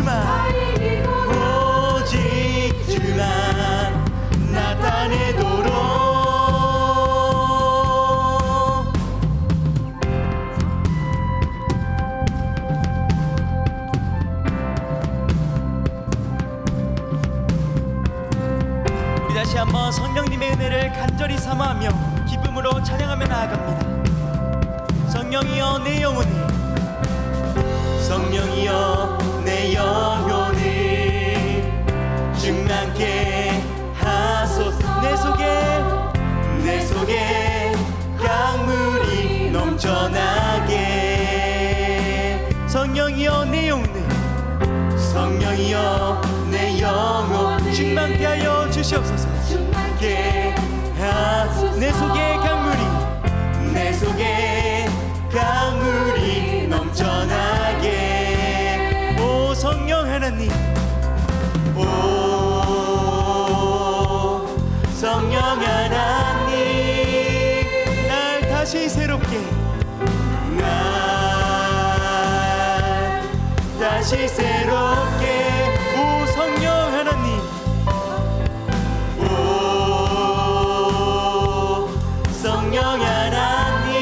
주만 오직 주만 나타내도록 우리 다시 한번 성령님의 은혜를 간절히 삼아하며 기쁨으로 찬양하며 나아갑니다. 성령이여 내 영혼을 성령이여 내 영혼을 충만케 하소서. 내 속에 강물이 넘쳐나게. 성령이여 내 영혼을 성령이여 내 영혼 충만케 하여 주시옵소서. 충만케 하소서. 내 속에 강물이 넘쳐나게. 오 성령 하나님, 오 성령 하나님, 날 다시 새롭게 오 성령 하나님, 오 성령 하나님,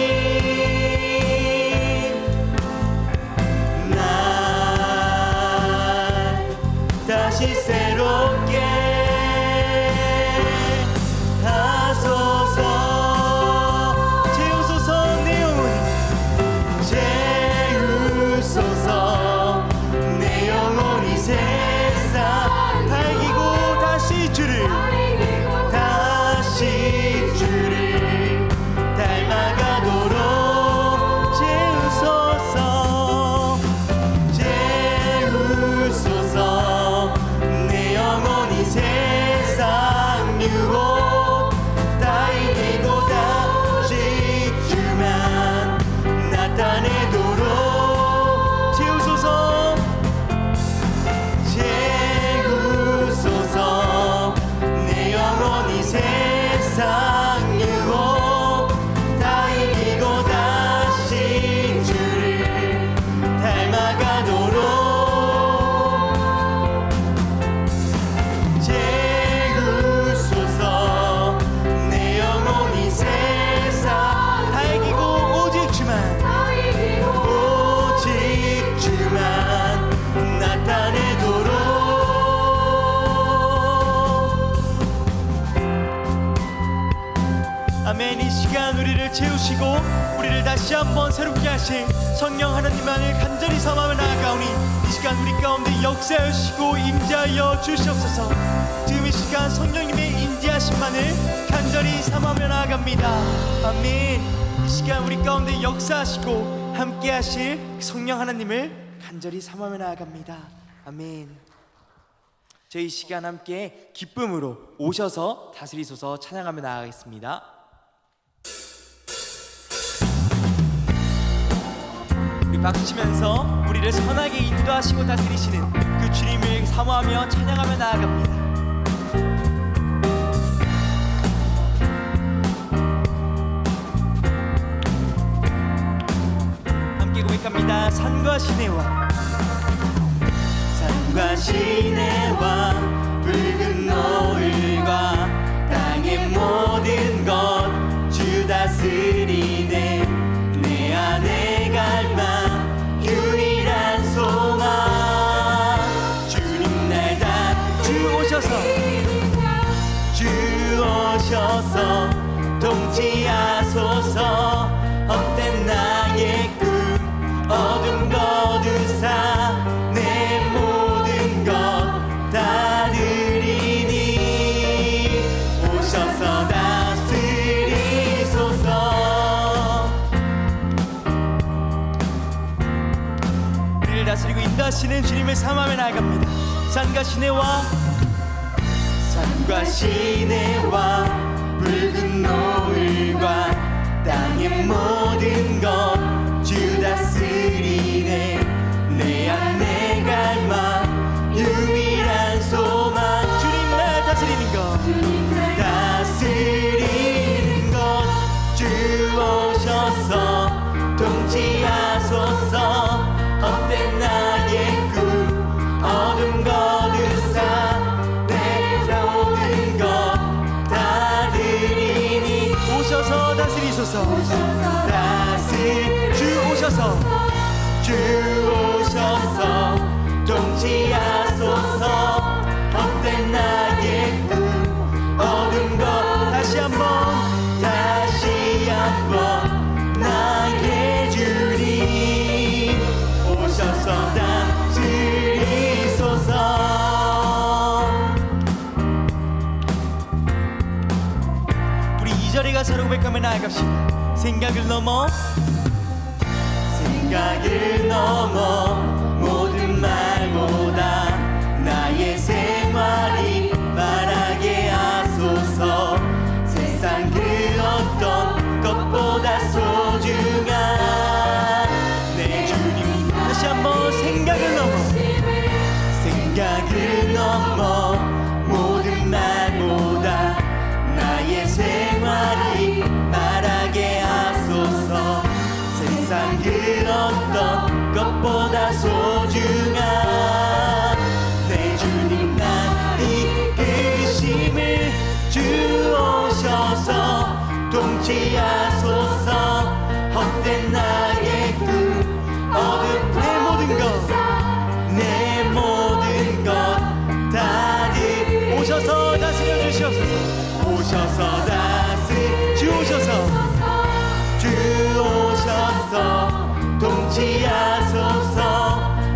날 다시 새롭게 하소서. 채우소서. 내 영혼 채우소서. 내 영혼이 세상 다 이기고 다시 주를 닮아가도록 채우소서. 내 영혼이 세상 유혹 다 이기고 다시 주만 나타내도록 채우소서. 내 영혼이 세상 유혹 다 이기고 다시 주를 닮아가도록 채우소서. 내 영혼이 세상 다 이기고 오직 주만 나타내도록. 아멘. 이 시간 우리를 채우시고 우리를 다시 한번 새롭게 하신 성령 하나님만을 간절히 삼하며 나아가오니 이 시간 우리 가운데 역사하시고 임재하여 주시옵소서. 지금 이 시간 성령님의 임재하심만을 간절히 삼하며 나아갑니다. 아멘. 이 시간 우리 가운데 역사하시고 함께 하실 성령 하나님을 간절히 삼하며 나아갑니다. 아멘. 저희 이 시간 함께 기쁨으로 오셔서 다스리소서 찬양하며 나아가겠습니다. 우리 박수치면서 우리를 선하게 인도하시고 다스리시는 그 주님을 사모하며 찬양하며 나아갑니다. 함께 고백합니다. 산과 시내와 붉은 노을과 땅의 모든 것 주 다스리네. 내 안에 갈망 유일한 소망 주님 날 다 주 오셔서 통치하소서. 헛된 나의 꿈 어둠 거두사 내 모든 것 다 드리니 오셔서 다스리소서. 우리를 다스리고 인도하시는 주님을 삼하며 나아갑니다. 산과 시내와 붉은 노을과 땅의 모든 것 주 다스리네. 내 안에 갈망 유일한 소망 주님 날 다스리는 것 주 오셔서 통치하소서. 헛된 나의 꿈 통치하소서. 헛된 나의 꿈 얻은 것 다시 한번 나의 주님 오셔서 다스리소서. 우리 이 자리 가서 고백하며 나아갑시다. 생각을 넘어 모든 말보다 나의 생활이 말하게 하소서. 세상 그 어떤 것보다 소중한 내 주님. 다시 한번 생각을 넘어 모든 말보다 나의 생활이 말하게 하소서. 세상 그 어떤 것보다 소중한 내 주님. 난 이끄심을 주오셔서 통치하소서. 헛된 나의 꿈 얻은 내 모든 것 다들 오셔서 다스려 주시옵소서. 주오셔서 통치하소서.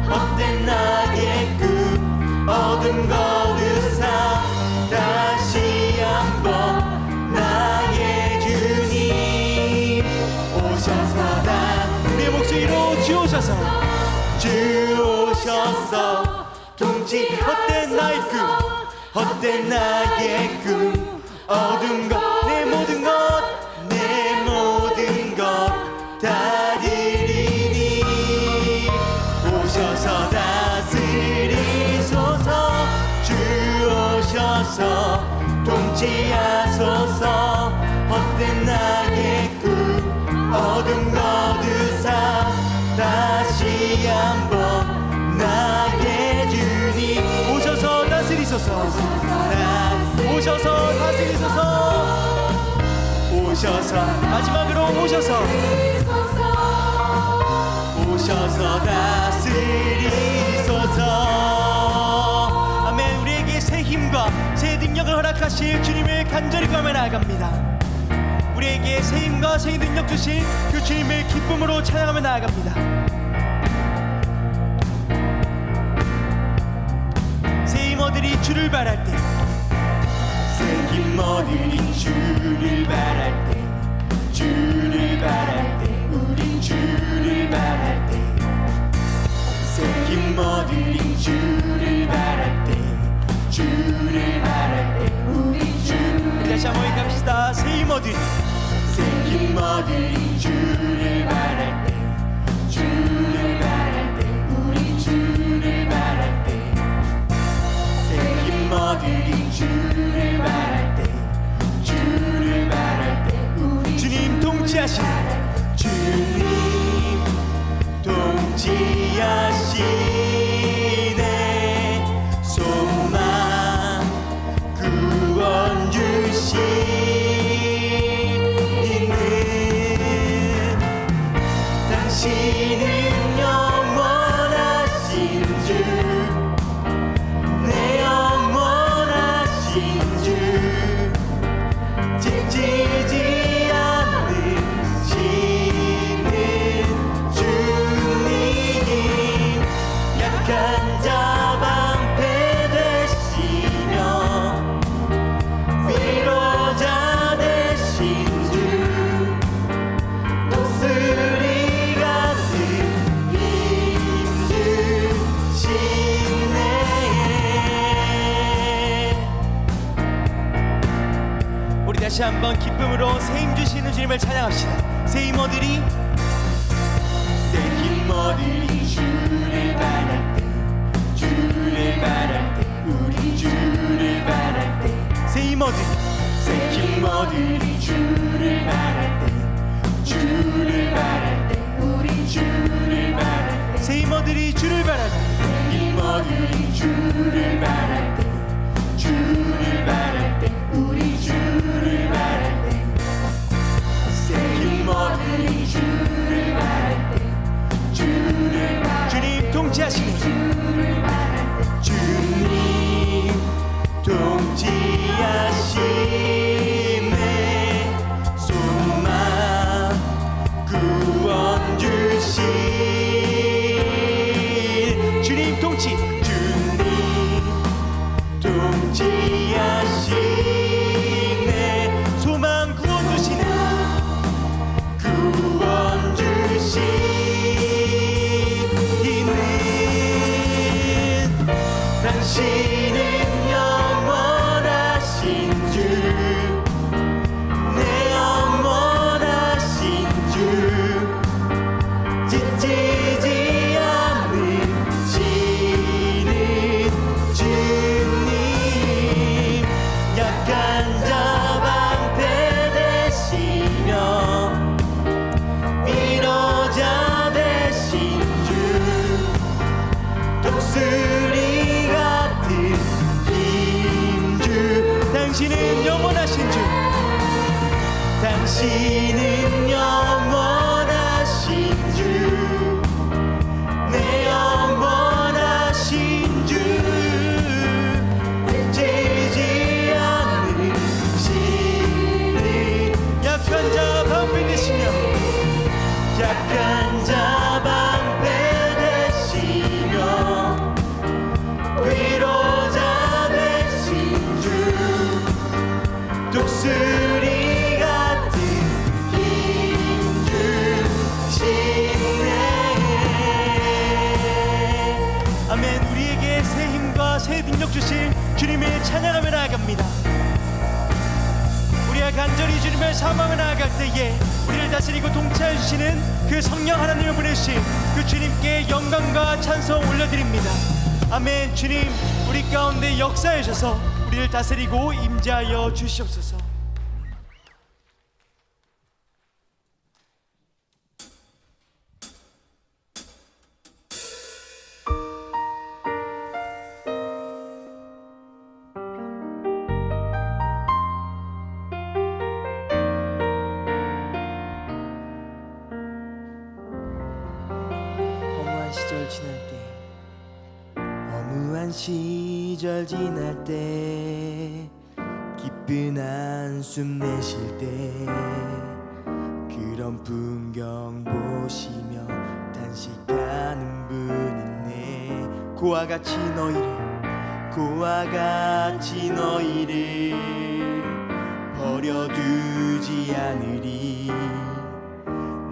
헛된 나의 꿈 얻은 거두사 다시 한번 나의 주님 오셔서 내 목소리로 주오셔서 통치. 헛된 나의 꿈 얻은 것 내 모든 것 다 드리니 오셔서 다스리소서. 주오셔서 통치하소서. 헛된 나의 꿈 얻은 거두사 다시 한번 나의 주님 오셔서 다스리소서. 마지막으로 오셔서 다스리소서. 아멘. 우리에게 새 힘과 새 능력을 허락하실 주님을 간절히 구하며 나아갑니다. 우리에게 새 힘과 새 능력 주신 그 주님을 기쁨으로 찬양하며 나아갑니다. 새 힘어들이 주를 바랄 때 우린 주를 바랄 때 새 힘어들이 주를 바랄 때 우린 주를 다시 한번 갑시다. 새 힘어들이 주를 바랄 때 우린 주를 바랄 때 새 힘어들이 주를 바랄 때 주님 통치하시네. 소망 구원 주시는 당신은 영원하신 주, 내 영원하신 주, 지치지 않으시는 주님. 약한 자 방패 되시며 위로자 되신 주, 독수리 같은 힘 주시네. 우리 다시 한번 기쁨으로 새 힘 주시는 주님을 찬양합시다. 새 힘어들이 주를 바랄 때 우리 주를 바랄 때 새 힘어들이 주를 바랄 때 우리 주를 바랄 때 새 힘어들이 주를 바랄 때 우리 주를 바랄 때 새 힘어들이 주를 바랄 때 주님 통치하시네. 같이 주님 통치하시네. 소망 구원 주시네. 구원 주시는 당신은 영원하신 주, 내 영원하신 주, 지치지 않으시는 주님. 약한 자 방패 되시며 위로자 되신 주, 독수리 같은 힘주. 당신은 영원하신 주, 당신은 영원하신 주, 내 영원하신 주, 지치지 않으시는 약한 자 방패 되시며 약한 자 방패 되시며 위로자 되신 주, 독수리 같은 힘주시네. 아멘. 우리에게 새 힘과 새 능력 주실 주님을 찬양하며 나아갑니다. 우리가 간절히 주님을 사모하며 나아갈 때에 우리를 다스리고 통치해 주시는 그 성령 하나님을 보내주신 그 주님께 영광과 찬송 올려드립니다. 아멘. 주님, 우리 가운데 역사해 주셔서 우리를 다스리고 임재하여 주시옵소서. 시절 지날 때, 허무한 시절 지날 때, 기쁜 한숨 내쉴 때, 그런 풍경 보시며 단식하는 분 있네. 고와 같이 너희를 버려두지 않으리.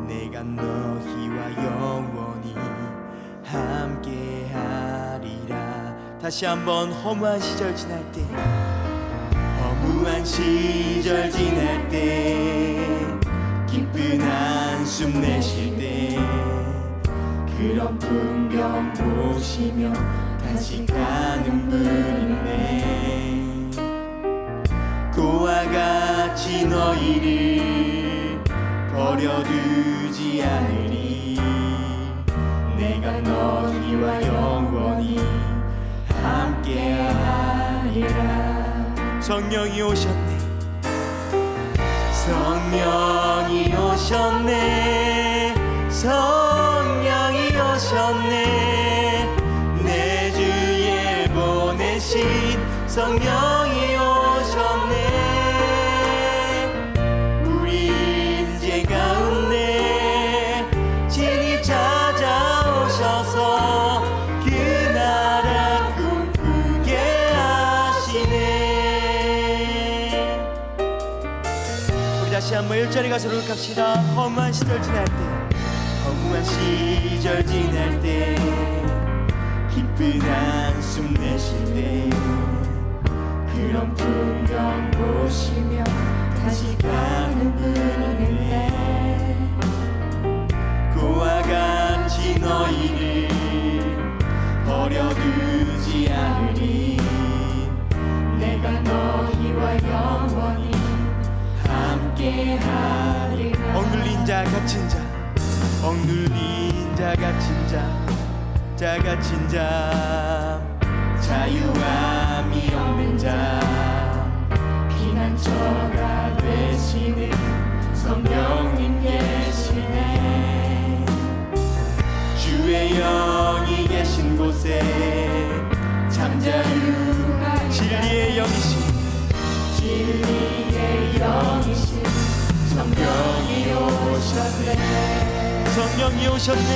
내가 너희와 영원히 함께하리라. 다시 한번 허무한 시절 지날 때, 기쁜 한숨 내쉴 때, 그런 풍경 보시며 단식하는 분 있네. 고와 같이 너희를 버려두지 않으리. 내가 너희와 영원히 함께하리라. 성령이 오셨네. 내 주에 보내신 성령이 오셨네. 우리 인재 가운데 친히 찾아오셔서 그 나라 꿈꾸게 하시네. 우리 다시 한번 1절에 가서 노력합시다. 허무한 시절 지날 때, 기쁜 한숨 내쉴 때, 그런 풍경 보시며 다시 가는 분이네. 고와 같이 너희를 버려두지 않으리. 내가 너희와 영원히 함께하리라. 억눌린 자 갇힌 자, 자유함이 없는 자, 피난처가 되시는 성령님 계시네. 주의 영이 계신 곳에 잠자유 진리의 영이신 성령이 오셨네. 성령이 오셨네.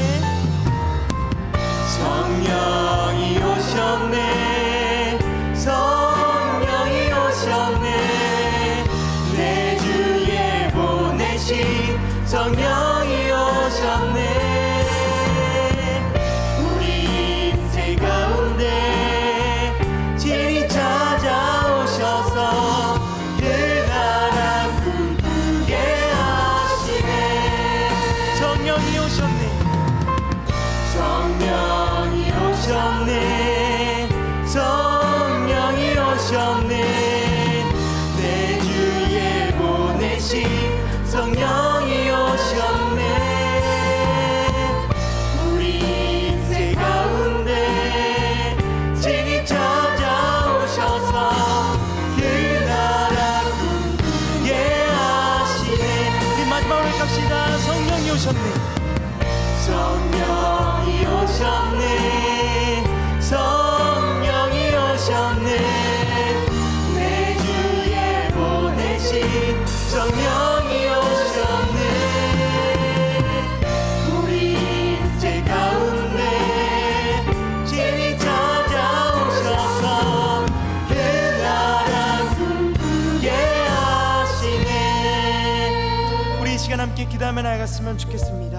오셨네. 성령이 오셨네. 성령이 오셨네. 내 주에 보내신 성령이 오셨네. 우리 제 가운데 진히 찾아오셔서 그 나라 꿈꾸게 하시네. 우리 이 시간 함께 기도하며 나아갔으면 좋겠습니다.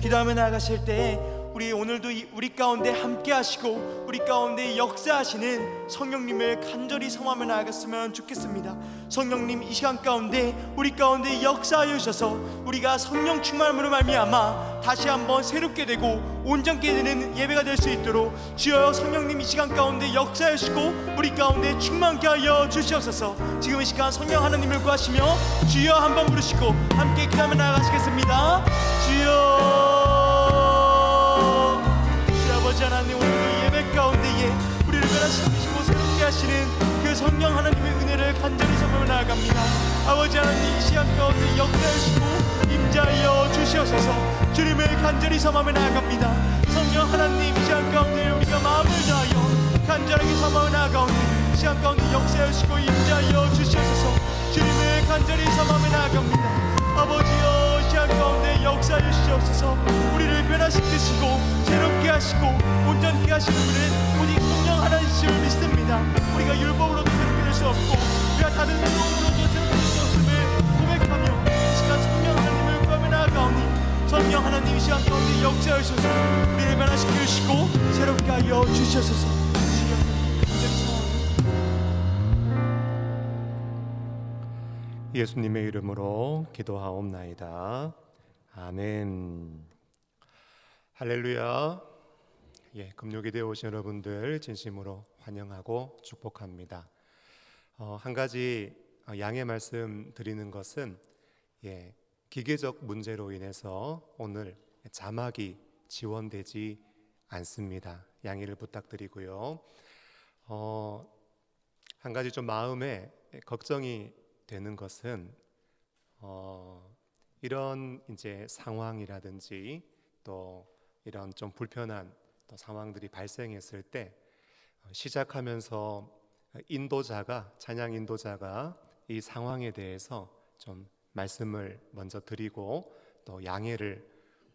기도하며 나아가실 때 우리 오늘도 우리 가운데 함께 하시고 우리 가운데 역사하시는 성령님을 간절히 성하며 나아갔으면 좋겠습니다. 성령님, 이 시간 가운데 우리 가운데 역사하여 주셔서 우리가 성령 충만함으로 말미암아 다시 한번 새롭게 되고 온전케 되는 예배가 될 수 있도록 주여 성령님 이 시간 가운데 역사하여 주시고 우리 가운데 충만케 하여 주시옵소서. 지금 이 시간 성령 하나님을 구하시며 주여 한번 부르시고 함께 기도하며 나아가시겠습니다. 주여, 아버지 하나님, 오늘 예배 가운데에 우리를 변화시키시고 새롭게 하시는 그 성령 하나님의 은혜를 간절히 섬기며 나아갑니다. 아버지 하나님, 이 시간 가운데 역사하시고 임자하여 주시옵소서. 주님을 간절히 섬기며 나아갑니다. 성령 하나님, 이 시간 가운데 우리가 마음을 다하여 간절하게 섬기며 나아가오니 이 시간 가운데 역사하시고 임자하여 주시옵소서. 주님을 간절히 섬기며 나아갑니다. 아버지여, 이 시간 가운데 역사하여 주시옵소서. 우리를 변화시키시고 새롭게 하시고 온전케 하시는 분은 오직 성령 하나님이심을 믿습니다. 우리가 율법으로도 새롭게 될 수 없고 우리가 다른 율법으로도 새롭게 될 수 없음을 고백하며 이 시간 성령 하나님을 구하며 나아가오니 성령 하나님, 이 시간 가운데 역사하여 주셔서 우리를 변화시켜 주시고 새롭게 하여 주시옵소서. 예수님의 이름으로 기도하옵나이다. 아멘. 할렐루야. 금요기대에 오신 여러분들 진심으로 환영하고 축복합니다. 한 가지 양해 말씀 드리는 것은 기계적 문제로 인해서 오늘 자막이 지원되지 않습니다. 양해를 부탁드리고요. 한 가지 좀 마음에 걱정이 되는 것은 이런 이제 상황이라든지 또 이런 좀 불편한 또 상황들이 발생했을 때 시작하면서 찬양 인도자가 이 상황에 대해서 좀 말씀을 먼저 드리고 또 양해를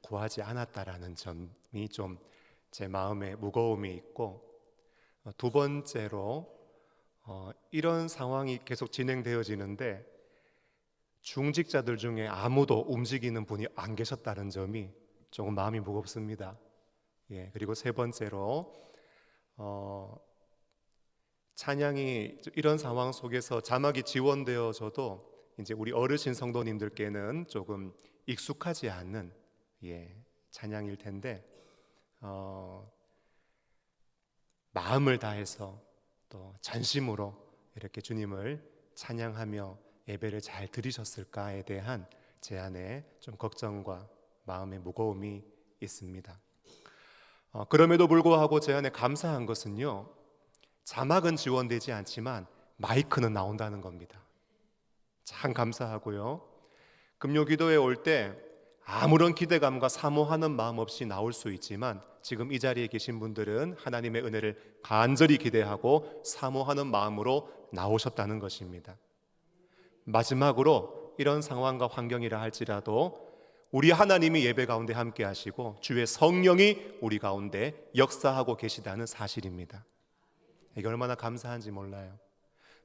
구하지 않았다라는 점이 좀 제 마음에 무거움이 있고, 두 번째로 이런 상황이 계속 진행되어지는데 중직자들 중에 아무도 움직이는 분이 안 계셨다는 점이 조금 마음이 무겁습니다. 그리고 세 번째로 찬양이 이런 상황 속에서 자막이 지원되어져도 이제 우리 어르신 성도님들께는 조금 익숙하지 않는 찬양일 텐데 마음을 다해서 또 전심으로 이렇게 주님을 찬양하며 예배를 잘 드리셨을까에 대한 제 안에 좀 걱정과 마음의 무거움이 있습니다. 그럼에도 불구하고 제 안에 감사한 것은요, 자막은 지원되지 않지만 마이크는 나온다는 겁니다. 참 감사하고요. 금요기도에 올 때 아무런 기대감과 사모하는 마음 없이 나올 수 있지만 지금 이 자리에 계신 분들은 하나님의 은혜를 간절히 기대하고 사모하는 마음으로 나오셨다는 것입니다. 마지막으로 이런 상황과 환경이라 할지라도 우리 하나님이 예배 가운데 함께 하시고 주의 성령이 우리 가운데 역사하고 계시다는 사실입니다. 이게 얼마나 감사한지 몰라요.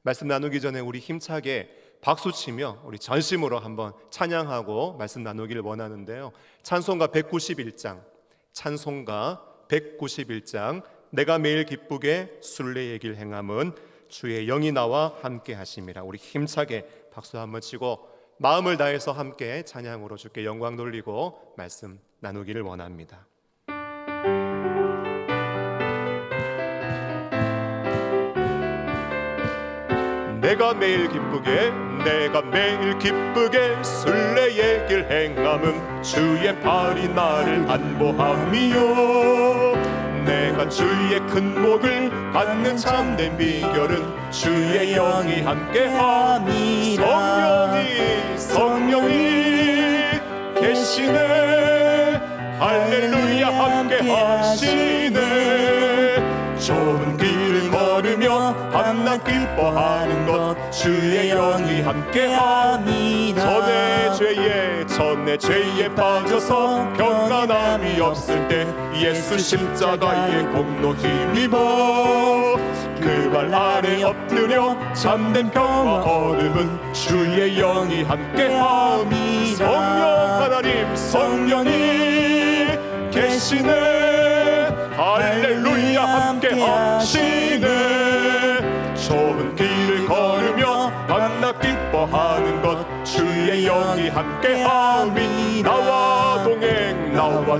말씀 나누기 전에 우리 힘차게 박수치며 우리 전심으로 한번 찬양하고 말씀 나누기를 원하는데요, 찬송가 191장 내가 매일 기쁘게 순례의 길 행함은 주의 영이 나와 함께 하심이라. 우리 힘차게 박수 한번 치고 마음을 다해서 함께 찬양으로 주께 영광 돌리고 말씀 나누기를 원합니다. 내가 매일 기쁘게 순례의 길 행함은 주의 팔이 나를 안보함이요. 내가 주의 큰 복을 받는 참된 비결은 주의 영이 함께함이라. 성령이 계시네. 할렐루야 함께 하시네. 좁은 길을 걸으며 밤낮 기뻐하는 것 주의 영이 함께합니다. 전에 죄에 빠져서 평안함이 없을 때 예수 십자가의 공로 힘입어 그 발 아래 엎드려 참된 평화 얻음은 주의 영이 함께합니다. 성령 하나님 성령이 계시네. 할렐루야 함께 하시네. 좁은 길을 걸으며 밤낮 기뻐하는 것 주의 영이 함께함이 나와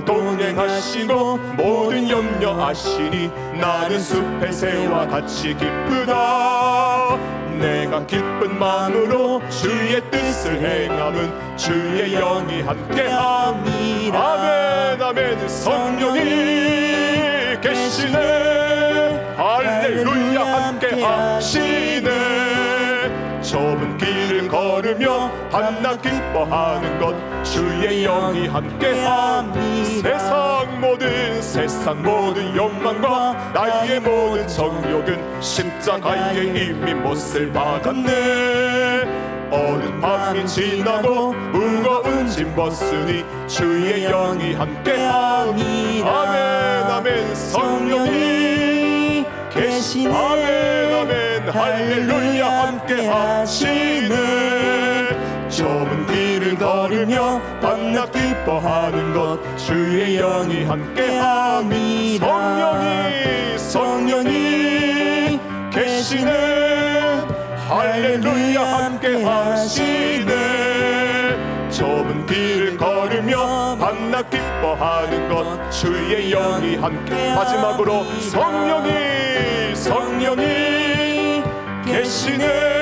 동행하시고 모든 염려 아시니 나는 숲의 새와 같이 기쁘다. 내가 기쁜 마음으로 주의 뜻을 행함은 주의 영이 함께함이라. 아멘 아멘. 성령이 계시네. 할렐루야 함께 하시네. 좁은 길을 걸으며 밤낮 기뻐하는 것 주의 영이 함께함이라. 세상 모든 욕망과 나의 모든 정욕은 십자가에 이미 못을 박았네. 어두운 밤이 지나고 무거운 짐 벗으니 주의 영이 함께함이라. 아멘 아멘. 성령이 계시네. 아멘 아멘. 할렐루야 함께 하시네. 좁은 길을 걸으며 밤낮 기뻐하는 것 주의 영이 함께함이라. 성령이 계시네. 할렐루야 함께 하시네. 좁은 길을 걸으며 밤낮 기뻐하는 것 주의 영이 함께. 마지막으로 성령이 계시네.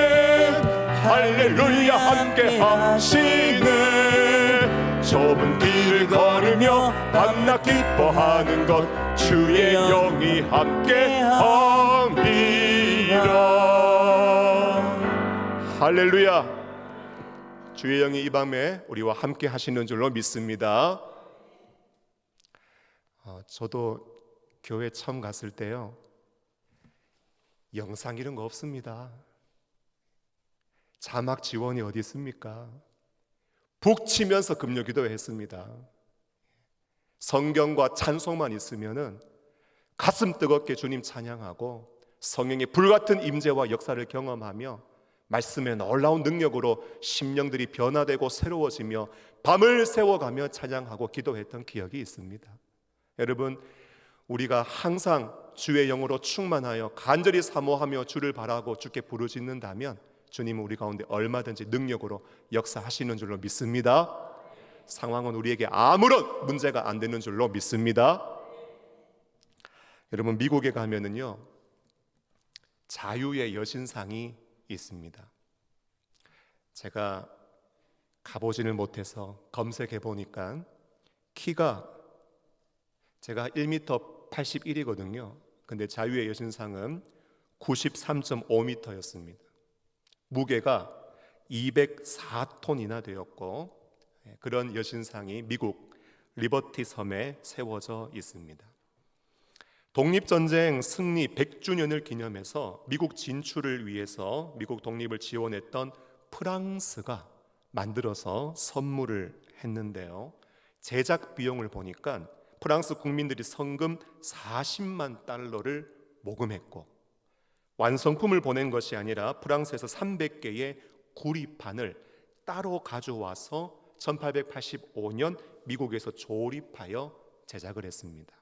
할렐루야 함께 하시네. 좁은 길을 걸으며 밤낮 기뻐하는 것 주의 영이 함께함이라. 할렐루야. 주의 영이 이 밤에 우리와 함께 하시는 줄로 믿습니다. 저도 교회 처음 갔을 때요, 영상 이런 거 없습니다. 자막 지원이 어디 있습니까? 북 치면서 금요기도 했습니다. 성경과 찬송만 있으면은 가슴 뜨겁게 주님 찬양하고 성령의 불같은 임재와 역사를 경험하며 말씀의 놀라운 능력으로 심령들이 변화되고 새로워지며 밤을 새워가며 찬양하고 기도했던 기억이 있습니다. 여러분, 우리가 항상 주의 영으로 충만하여 간절히 사모하며 주를 바라고 주께 부르짖는다면 주님은 우리 가운데 얼마든지 능력으로 역사하시는 줄로 믿습니다. 상황은 우리에게 아무런 문제가 안 되는 줄로 믿습니다. 여러분, 미국에 가면은요, 자유의 여신상이 있습니다. 제가 가보지는 못해서 검색해 보니까 키가 제가 1m 81이거든요. 근데 자유의 여신상은 93.5m였습니다. 무게가 204톤이나 되었고, 그런 여신상이 미국 리버티 섬에 세워져 있습니다. 독립전쟁 승리 100주년을 기념해서 미국 진출을 위해서 미국 독립을 지원했던 프랑스가 만들어서 선물을 했는데요, 제작 비용을 보니까 프랑스 국민들이 성금 40만 달러를 모금했고, 완성품을 보낸 것이 아니라 프랑스에서 300개의 구리판을 따로 가져와서 1885년 미국에서 조립하여 제작을 했습니다.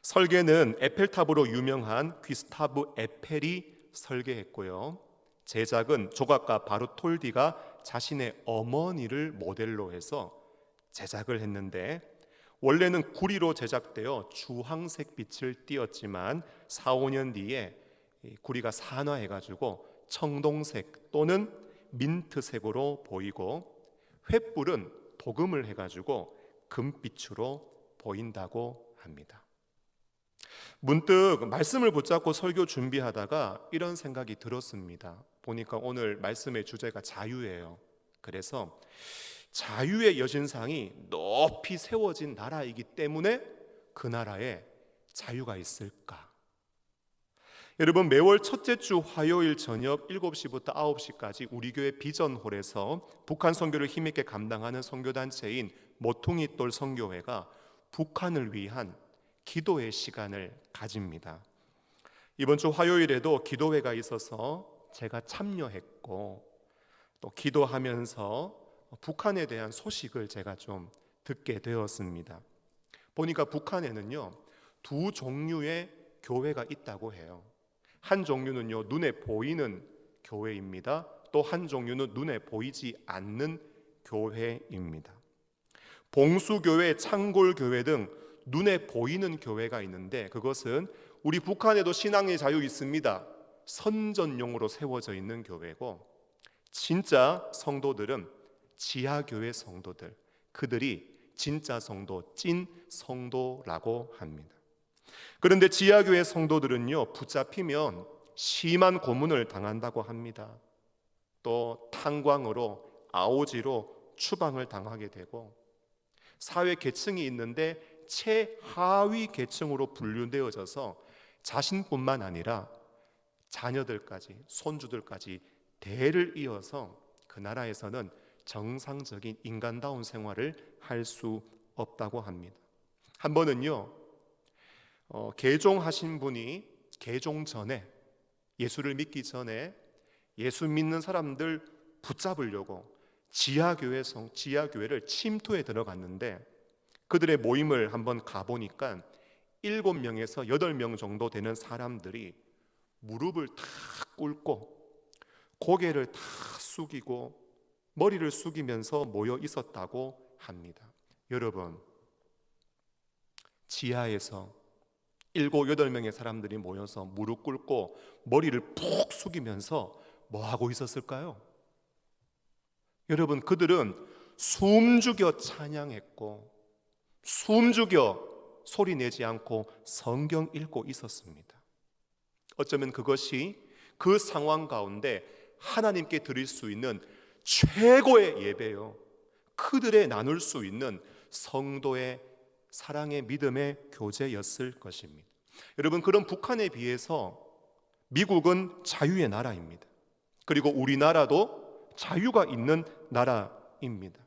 설계는 에펠탑으로 유명한 귀스타브 에펠이 설계했고요, 제작은 조각가 바르톨디가 자신의 어머니를 모델로 해서 제작을 했는데, 원래는 구리로 제작되어 주황색 빛을 띄었지만 4-5년 뒤에 구리가 산화해가지고 청동색 또는 민트색으로 보이고, 횃불은 도금을 해가지고 금빛으로 보인다고 합니다. 문득 말씀을 붙잡고 설교 준비하다가 이런 생각이 들었습니다. 보니까 오늘 말씀의 주제가 자유예요. 그래서 자유의 여신상이 높이 세워진 나라이기 때문에 그 나라에 자유가 있을까? 여러분, 매월 첫째 주 화요일 저녁 7시부터 9시까지 우리 교회 비전홀에서 북한 선교를 힘있게 감당하는 선교단체인 모퉁이돌 선교회가 북한을 위한 기도의 시간을 가집니다. 이번 주 화요일에도 기도회가 있어서 제가 참여했고, 또 기도하면서 북한에 대한 소식을 제가 좀 듣게 되었습니다. 보니까 북한에는요, 두 종류의 교회가 있다고 해요. 한 종류는요, 눈에 보이는 교회입니다. 또 한 종류는 눈에 보이지 않는 교회입니다. 봉수교회, 창골교회 등 눈에 보이는 교회가 있는데, 그것은 우리 북한에도 신앙의 자유 있습니다. 선전용으로 세워져 있는 교회고, 진짜 성도들은 지하교회 성도들, 그들이 진짜 성도, 찐 성도라고 합니다. 그런데 지하교회 성도들은요, 붙잡히면 심한 고문을 당한다고 합니다. 또 탄광으로, 아오지로 추방을 당하게 되고, 사회 계층이 있는데 최하위 계층으로 분류되어져서 자신뿐만 아니라 자녀들까지, 손주들까지 대를 이어서 그 나라에서는 정상적인 인간다운 생활을 할 수 없다고 합니다. 한 번은요, 개종하신 분이 개종 전에, 예수를 믿기 전에 예수 믿는 사람들 붙잡으려고 지하교회를 침투해 들어갔는데, 그들의 모임을 한번 가보니까 7명에서 8명 정도 되는 사람들이 무릎을 탁 꿇고 고개를 탁 숙이고 머리를 숙이면서 모여 있었다고 합니다. 여러분, 지하에서 7, 8명의 사람들이 모여서 무릎 꿇고 머리를 푹 숙이면서 뭐 하고 있었을까요? 여러분, 그들은 숨죽여 찬양했고 숨죽여 소리 내지 않고 성경 읽고 있었습니다. 어쩌면 그것이 그 상황 가운데 하나님께 드릴 수 있는 최고의 예배요, 그들의 나눌 수 있는 성도의 사랑의 믿음의 교제였을 것입니다. 여러분, 그런 북한에 비해서 미국은 자유의 나라입니다. 그리고 우리나라도 자유가 있는 나라입니다.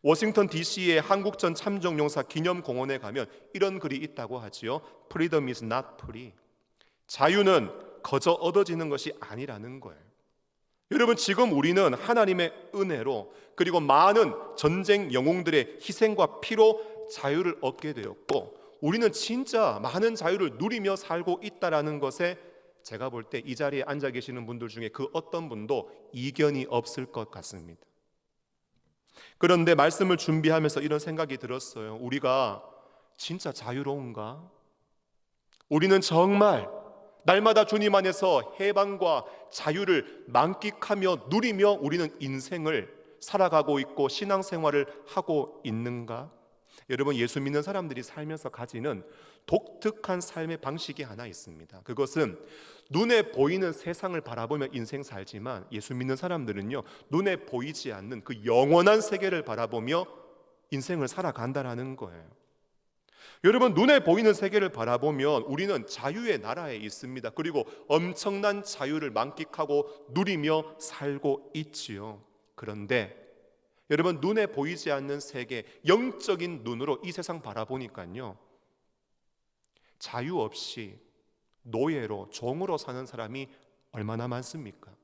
워싱턴 DC의 한국전 참전용사 기념공원에 가면 이런 글이 있다고 하지요. Freedom is not free. 자유는 거저 얻어지는 것이 아니라는 거예요. 여러분, 지금 우리는 하나님의 은혜로, 그리고 많은 전쟁 영웅들의 희생과 피로 자유를 얻게 되었고, 우리는 진짜 많은 자유를 누리며 살고 있다는 것에 제가 볼 때 이 자리에 앉아 계시는 분들 중에 그 어떤 분도 이견이 없을 것 같습니다. 그런데 말씀을 준비하면서 이런 생각이 들었어요. 우리가 진짜 자유로운가? 우리는 정말 날마다 주님 안에서 해방과 자유를 만끽하며 누리며 우리는 인생을 살아가고 있고 신앙생활을 하고 있는가? 여러분, 예수 믿는 사람들이 살면서 가지는 독특한 삶의 방식이 하나 있습니다. 그것은 눈에 보이는 세상을 바라보며 인생 살지만, 예수 믿는 사람들은요, 눈에 보이지 않는 그 영원한 세계를 바라보며 인생을 살아간다는 거예요. 여러분, 눈에 보이는 세계를 바라보면 우리는 자유의 나라에 있습니다. 그리고 엄청난 자유를 만끽하고 누리며 살고 있지요. 그런데 여러분, 눈에 보이지 않는 세계, 영적인 눈으로 이 세상 바라보니까요, 자유 없이 노예로, 종으로 사는 사람이 얼마나 많습니까?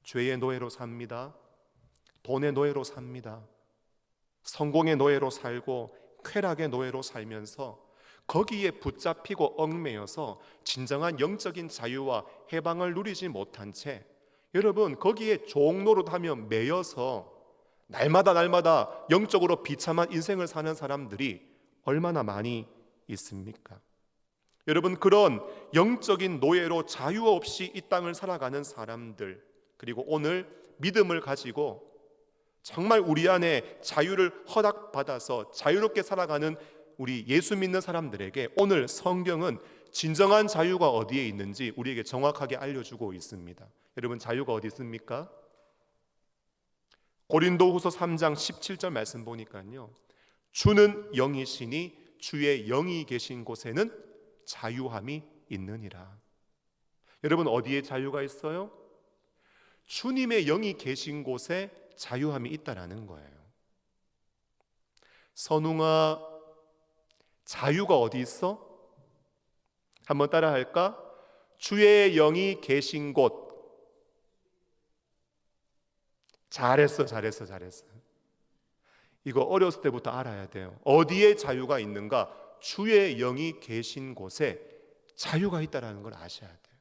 죄의 노예로 삽니다. 돈의 노예로 삽니다. 성공의 노예로 살고 쾌락의 노예로 살면서 거기에 붙잡히고 얽매여서 진정한 영적인 자유와 해방을 누리지 못한 채, 여러분, 거기에 종노릇하며 매여서 날마다 영적으로 비참한 인생을 사는 사람들이 얼마나 많이 있습니까? 여러분, 그런 영적인 노예로 자유 없이 이 땅을 살아가는 사람들, 그리고 오늘 믿음을 가지고 정말 우리 안에 자유를 허락받아서 자유롭게 살아가는 우리 예수 믿는 사람들에게 오늘 성경은 진정한 자유가 어디에 있는지 우리에게 정확하게 알려주고 있습니다. 여러분, 자유가 어디 있습니까? 고린도후서 3장 17절 말씀 보니까요, 주는 영이시니 주의 영이 계신 곳에는 자유함이 있느니라. 여러분, 어디에 자유가 있어요? 주님의 영이 계신 곳에 자유함이 있다라는 거예요. 선웅아, 자유가 어디 있어? 한번 따라 할까? 주의 영이 계신 곳. 잘했어. 이거 어렸을 때부터 알아야 돼요. 어디에 자유가 있는가? 주의 영이 계신 곳에 자유가 있다는 걸 아셔야 돼요.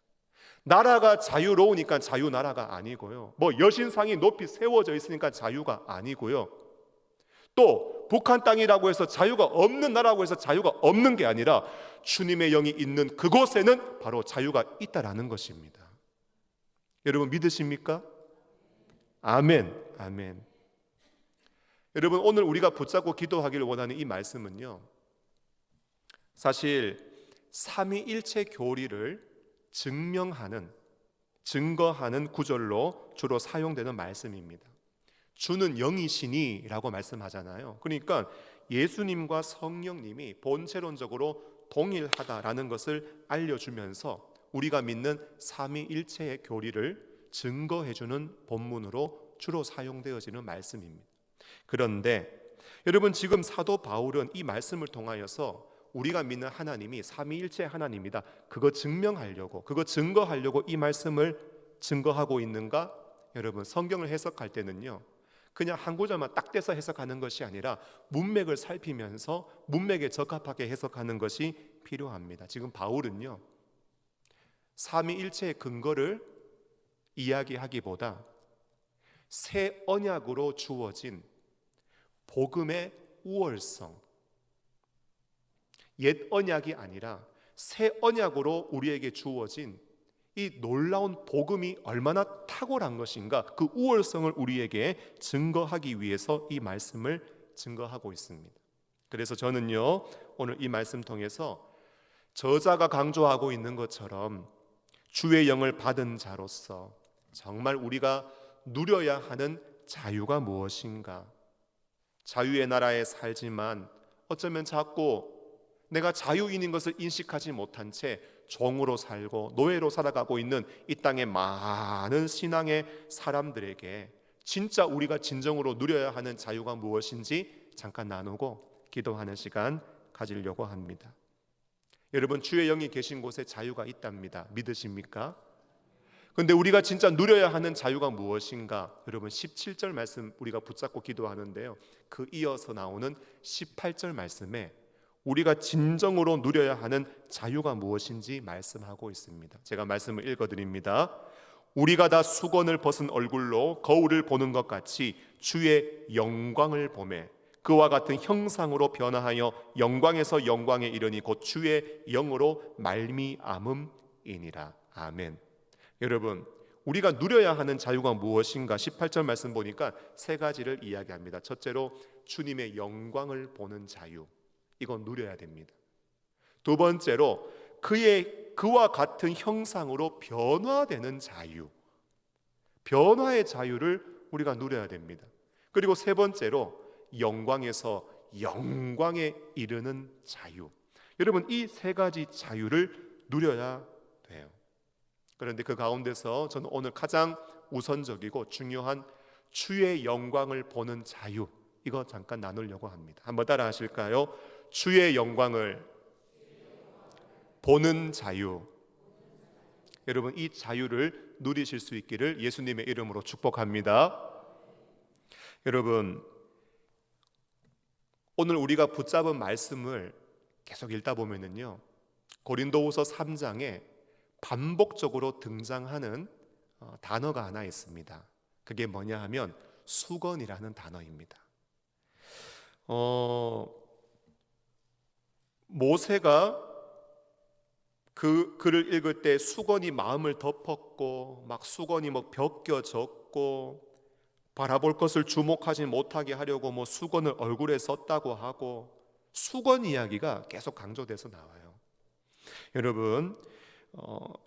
나라가 자유로우니까 자유나라가 아니고요, 뭐 여신상이 높이 세워져 있으니까 자유가 아니고요, 또 북한 땅이라고 해서 자유가 없는 나라라고 해서 자유가 없는 게 아니라 주님의 영이 있는 그곳에는 바로 자유가 있다라는 것입니다. 여러분 믿으십니까? 아멘, 아멘. 여러분, 오늘 우리가 붙잡고 기도하기를 원하는 이 말씀은요, 사실 삼위일체 교리를 증거하는 구절로 주로 사용되는 말씀입니다. 주는 영이시니 라고 말씀하잖아요. 그러니까 예수님과 성령님이 본체론적으로 동일하다라는 것을 알려주면서 우리가 믿는 삼위일체의 교리를 증거해주는 본문으로 주로 사용되어지는 말씀입니다. 그런데 여러분, 지금 사도 바울은 이 말씀을 통하여서 우리가 믿는 하나님이 삼위일체 하나님이다, 그거 증명하려고, 그거 증거하려고 이 말씀을 증거하고 있는가? 여러분, 성경을 해석할 때는요, 그냥 한 구절만 딱 떼서 해석하는 것이 아니라 문맥을 살피면서 문맥에 적합하게 해석하는 것이 필요합니다. 지금 바울은요, 삼위일체의 근거를 이야기하기보다 새 언약으로 주어진 복음의 우월성, 옛 언약이 아니라 새 언약으로 우리에게 주어진 이 놀라운 복음이 얼마나 탁월한 것인가, 그 우월성을 우리에게 증거하기 위해서 이 말씀을 증거하고 있습니다. 그래서 저는요, 오늘 이 말씀 통해서 저자가 강조하고 있는 것처럼 주의 영을 받은 자로서 정말 우리가 누려야 하는 자유가 무엇인가, 자유의 나라에 살지만 어쩌면 자꾸 내가 자유인인 것을 인식하지 못한 채 종으로 살고 노예로 살아가고 있는 이 땅의 많은 신앙의 사람들에게 진짜 우리가 진정으로 누려야 하는 자유가 무엇인지 잠깐 나누고 기도하는 시간 가지려고 합니다. 여러분, 주의 영이 계신 곳에 자유가 있답니다. 믿으십니까? 그런데 우리가 진짜 누려야 하는 자유가 무엇인가? 여러분, 17절 말씀 우리가 붙잡고 기도하는데요, 그 이어서 나오는 18절 말씀에 우리가 진정으로 누려야 하는 자유가 무엇인지 말씀하고 있습니다. 제가 말씀을 읽어드립니다. 우리가 다 수건을 벗은 얼굴로 거울을 보는 것 같이 주의 영광을 보매 그와 같은 형상으로 변화하여 영광에서 영광에 이르니 곧 주의 영으로 말미암음이니라. 아멘. 여러분, 우리가 누려야 하는 자유가 무엇인가? 18절 말씀 보니까 세 가지를 이야기합니다. 첫째로 주님의 영광을 보는 자유, 이건 누려야 됩니다. 두 번째로 그와 같은 형상으로 변화되는 자유, 변화의 자유를 우리가 누려야 됩니다. 그리고 세 번째로 영광에서 영광에 이르는 자유. 여러분, 이 세 가지 자유를 누려야 돼요. 그런데 그 가운데서 저는 오늘 가장 우선적이고 중요한 주의 영광을 보는 자유, 이거 잠깐 나누려고 합니다. 한번 따라 하실까요? 주의 영광을 보는 자유. 여러분, 이 자유를 누리실 수 있기를 예수님의 이름으로 축복합니다. 여러분, 오늘 우리가 붙잡은 말씀을 계속 읽다 보면은요, 고린도후서 3장에 반복적으로 등장하는 단어가 하나 있습니다. 그게 뭐냐 하면 수건이라는 단어입니다. 모세가 그 글을 읽을 때 수건이 마음을 덮었고 막 수건이 벗겨졌고 바라볼 것을 주목하지 못하게 하려고 수건을 얼굴에 썼다고 하고 수건 이야기가 계속 강조돼서 나와요. 여러분,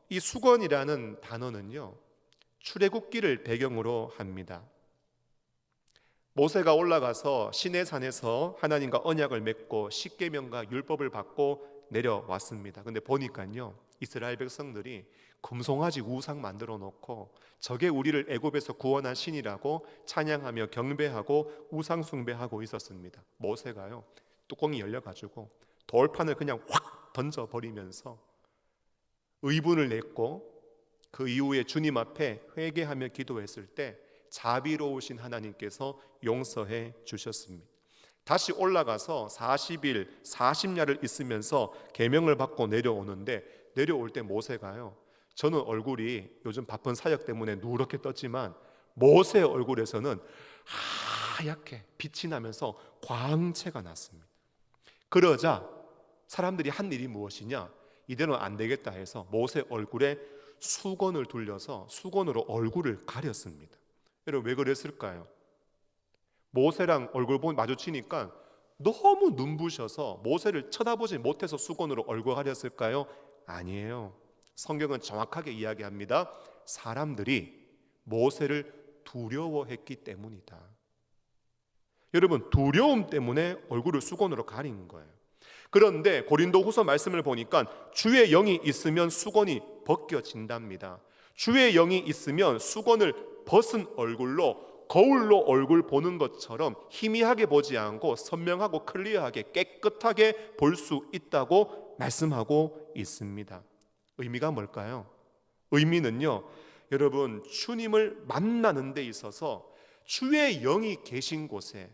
이 수건이라는 단어는요, 출애굽기를 배경으로 합니다. 모세가 올라가서 시내산에서 하나님과 언약을 맺고 십계명과 율법을 받고 내려왔습니다. 근데 보니까요, 이스라엘 백성들이 금송아지 우상 만들어 놓고 저게 우리를 애굽에서 구원한 신이라고 찬양하며 경배하고 우상 숭배하고 있었습니다. 모세가요, 뚜껑이 열려가지고 돌판을 그냥 확 던져버리면서 의분을 냈고, 그 이후에 주님 앞에 회개하며 기도했을 때 자비로우신 하나님께서 용서해 주셨습니다. 다시 올라가서 40일 40야를 있으면서 계명을 받고 내려오는데, 내려올 때 모세가요, 저는 얼굴이 요즘 바쁜 사역 때문에 누렇게 떴지만 모세의 얼굴에서는 하얗게 빛이 나면서 광채가 났습니다. 그러자 사람들이 한 일이 무엇이냐, 이대로는 안 되겠다 해서 모세 얼굴에 수건을 둘러서 수건으로 얼굴을 가렸습니다. 여러분, 왜 그랬을까요? 모세랑 얼굴 마주치니까 너무 눈부셔서 모세를 쳐다보지 못해서 수건으로 얼굴 가렸을까요? 아니에요. 성경은 정확하게 이야기합니다. 사람들이 모세를 두려워했기 때문이다. 여러분, 두려움 때문에 얼굴을 수건으로 가린 거예요. 그런데 고린도후서 말씀을 보니까 주의 영이 있으면 수건이 벗겨진답니다. 주의 영이 있으면 수건을 벗은 얼굴로, 거울로 얼굴 보는 것처럼 희미하게 보지 않고 선명하고 클리어하게 깨끗하게 볼 수 있다고 말씀하고 있습니다. 의미가 뭘까요? 의미는요, 여러분, 주님을 만나는 데 있어서 주의 영이 계신 곳에,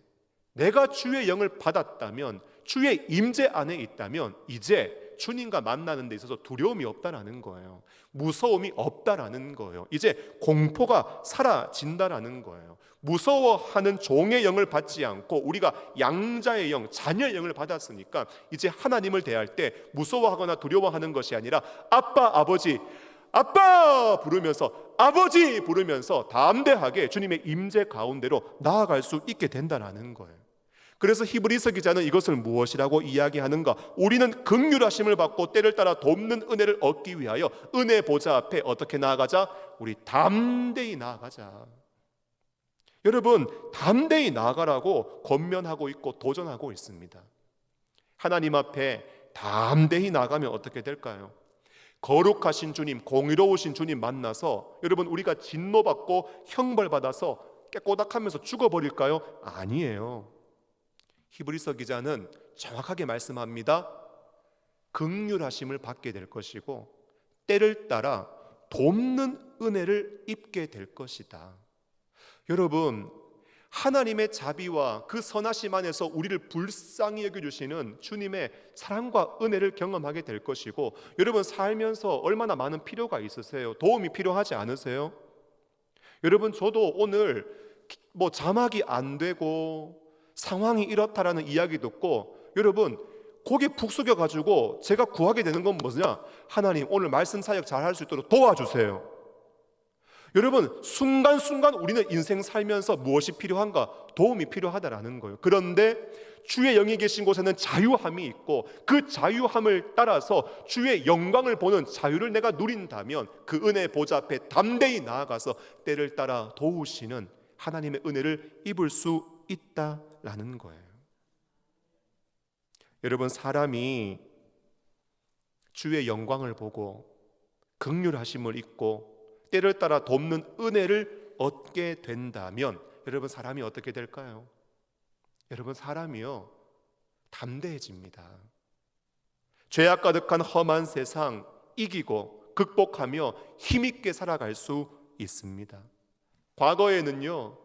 내가 주의 영을 받았다면, 주의 임재 안에 있다면 이제 주님과 만나는 데 있어서 두려움이 없다라는 거예요. 무서움이 없다라는 거예요. 이제 공포가 사라진다라는 거예요. 무서워하는 종의 영을 받지 않고 우리가 양자의 영, 자녀의 영을 받았으니까 이제 하나님을 대할 때 무서워하거나 두려워하는 것이 아니라 아빠, 아버지, 아빠 부르면서, 아버지 부르면서 담대하게 주님의 임재 가운데로 나아갈 수 있게 된다라는 거예요. 그래서 히브리서 기자는 이것을 무엇이라고 이야기하는가? 우리는 긍휼하심을 받고 때를 따라 돕는 은혜를 얻기 위하여 은혜 보좌 앞에 어떻게 나아가자? 우리 담대히 나아가자. 여러분, 담대히 나아가라고 권면하고 있고 도전하고 있습니다. 하나님 앞에 담대히 나가면 어떻게 될까요? 거룩하신 주님, 공의로우신 주님 만나서 여러분, 우리가 진노받고 형벌받아서 깨꼬닥하면서 죽어버릴까요? 아니에요. 히브리서 기자는 정확하게 말씀합니다. 긍휼하심을 받게 될 것이고 때를 따라 돕는 은혜를 입게 될 것이다. 여러분, 하나님의 자비와 그 선하심 안에서 우리를 불쌍히 여겨주시는 주님의 사랑과 은혜를 경험하게 될 것이고, 여러분, 살면서 얼마나 많은 필요가 있으세요? 도움이 필요하지 않으세요? 여러분, 저도 오늘 자막이 안 되고 상황이 이렇다라는 이야기 듣고 여러분 고개 푹 숙여가지고 제가 구하게 되는 건 뭐냐? 하나님, 오늘 말씀 사역 잘할 수 있도록 도와주세요. 여러분, 순간순간 우리는 인생 살면서 무엇이 필요한가? 도움이 필요하다라는 거예요. 그런데 주의 영이 계신 곳에는 자유함이 있고 그 자유함을 따라서 주의 영광을 보는 자유를 내가 누린다면 그 은혜 보좌 앞에 담대히 나아가서 때를 따라 도우시는 하나님의 은혜를 입을 수 있다라는 거예요. 여러분, 사람이 주의 영광을 보고 긍휼하심을 입고 때를 따라 돕는 은혜를 얻게 된다면 여러분, 사람이 어떻게 될까요? 여러분, 사람이요, 담대해집니다. 죄악 가득한 험한 세상 이기고 극복하며 힘있게 살아갈 수 있습니다. 과거에는요,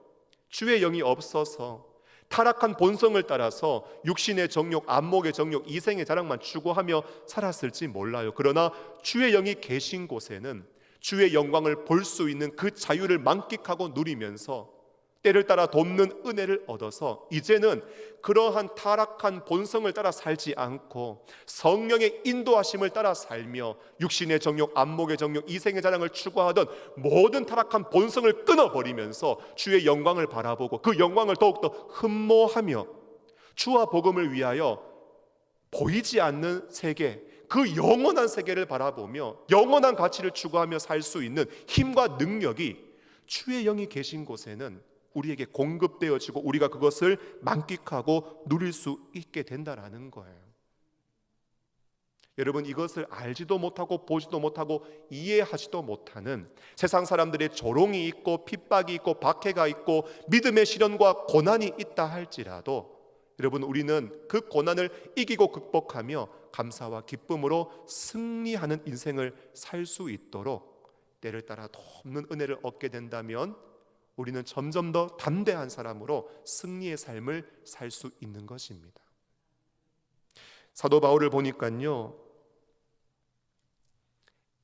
주의 영이 없어서 타락한 본성을 따라서 육신의 정욕, 안목의 정욕, 이생의 자랑만 추구하며 살았을지 몰라요. 그러나 주의 영이 계신 곳에는 주의 영광을 볼 수 있는 그 자유를 만끽하고 누리면서 때를 따라 돕는 은혜를 얻어서 이제는 그러한 타락한 본성을 따라 살지 않고 성령의 인도하심을 따라 살며 육신의 정욕, 안목의 정욕, 이생의 자랑을 추구하던 모든 타락한 본성을 끊어버리면서 주의 영광을 바라보고 그 영광을 더욱더 흠모하며 주와 복음을 위하여 보이지 않는 세계, 그 영원한 세계를 바라보며 영원한 가치를 추구하며 살 수 있는 힘과 능력이 주의 영이 계신 곳에는 우리에게 공급되어지고 우리가 그것을 만끽하고 누릴 수 있게 된다라는 거예요. 여러분, 이것을 알지도 못하고 보지도 못하고 이해하지도 못하는 세상 사람들의 조롱이 있고 핍박이 있고 박해가 있고 믿음의 시련과 고난이 있다 할지라도 여러분, 우리는 그 고난을 이기고 극복하며 감사와 기쁨으로 승리하는 인생을 살 수 있도록 때를 따라 돕는 은혜를 얻게 된다면 우리는 점점 더 담대한 사람으로 승리의 삶을 살 수 있는 것입니다. 사도 바울을 보니까요,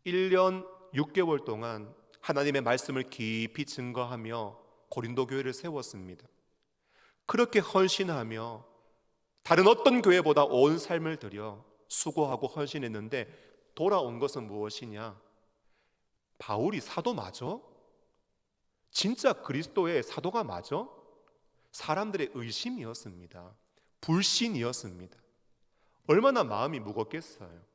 1년 6개월 동안 하나님의 말씀을 깊이 증거하며 고린도 교회를 세웠습니다. 그렇게 헌신하며 다른 어떤 교회보다 온 삶을 들여 수고하고 헌신했는데 돌아온 것은 무엇이냐? 바울이 사도 맞아? 진짜 그리스도의 사도가 맞아? 사람들의 의심이었습니다. 불신이었습니다. 얼마나 마음이 무겁겠어요.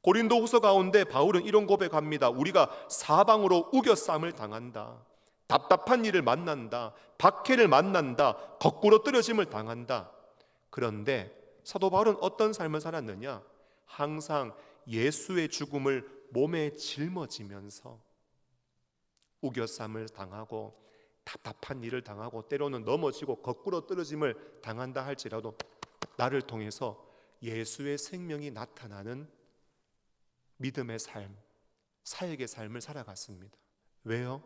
고린도 후서 가운데 바울은 이런 고백합니다. 우리가 사방으로 우겨쌈을 당한다. 답답한 일을 만난다. 박해를 만난다. 거꾸로 떨어짐을 당한다. 그런데 사도 바울은 어떤 삶을 살았느냐? 항상 예수의 죽음을 몸에 짊어지면서 우겨쌈을 당하고 답답한 일을 당하고 때로는 넘어지고 거꾸로 떨어짐을 당한다 할지라도 나를 통해서 예수의 생명이 나타나는 믿음의 삶, 사역의 삶을 살아갔습니다. 왜요?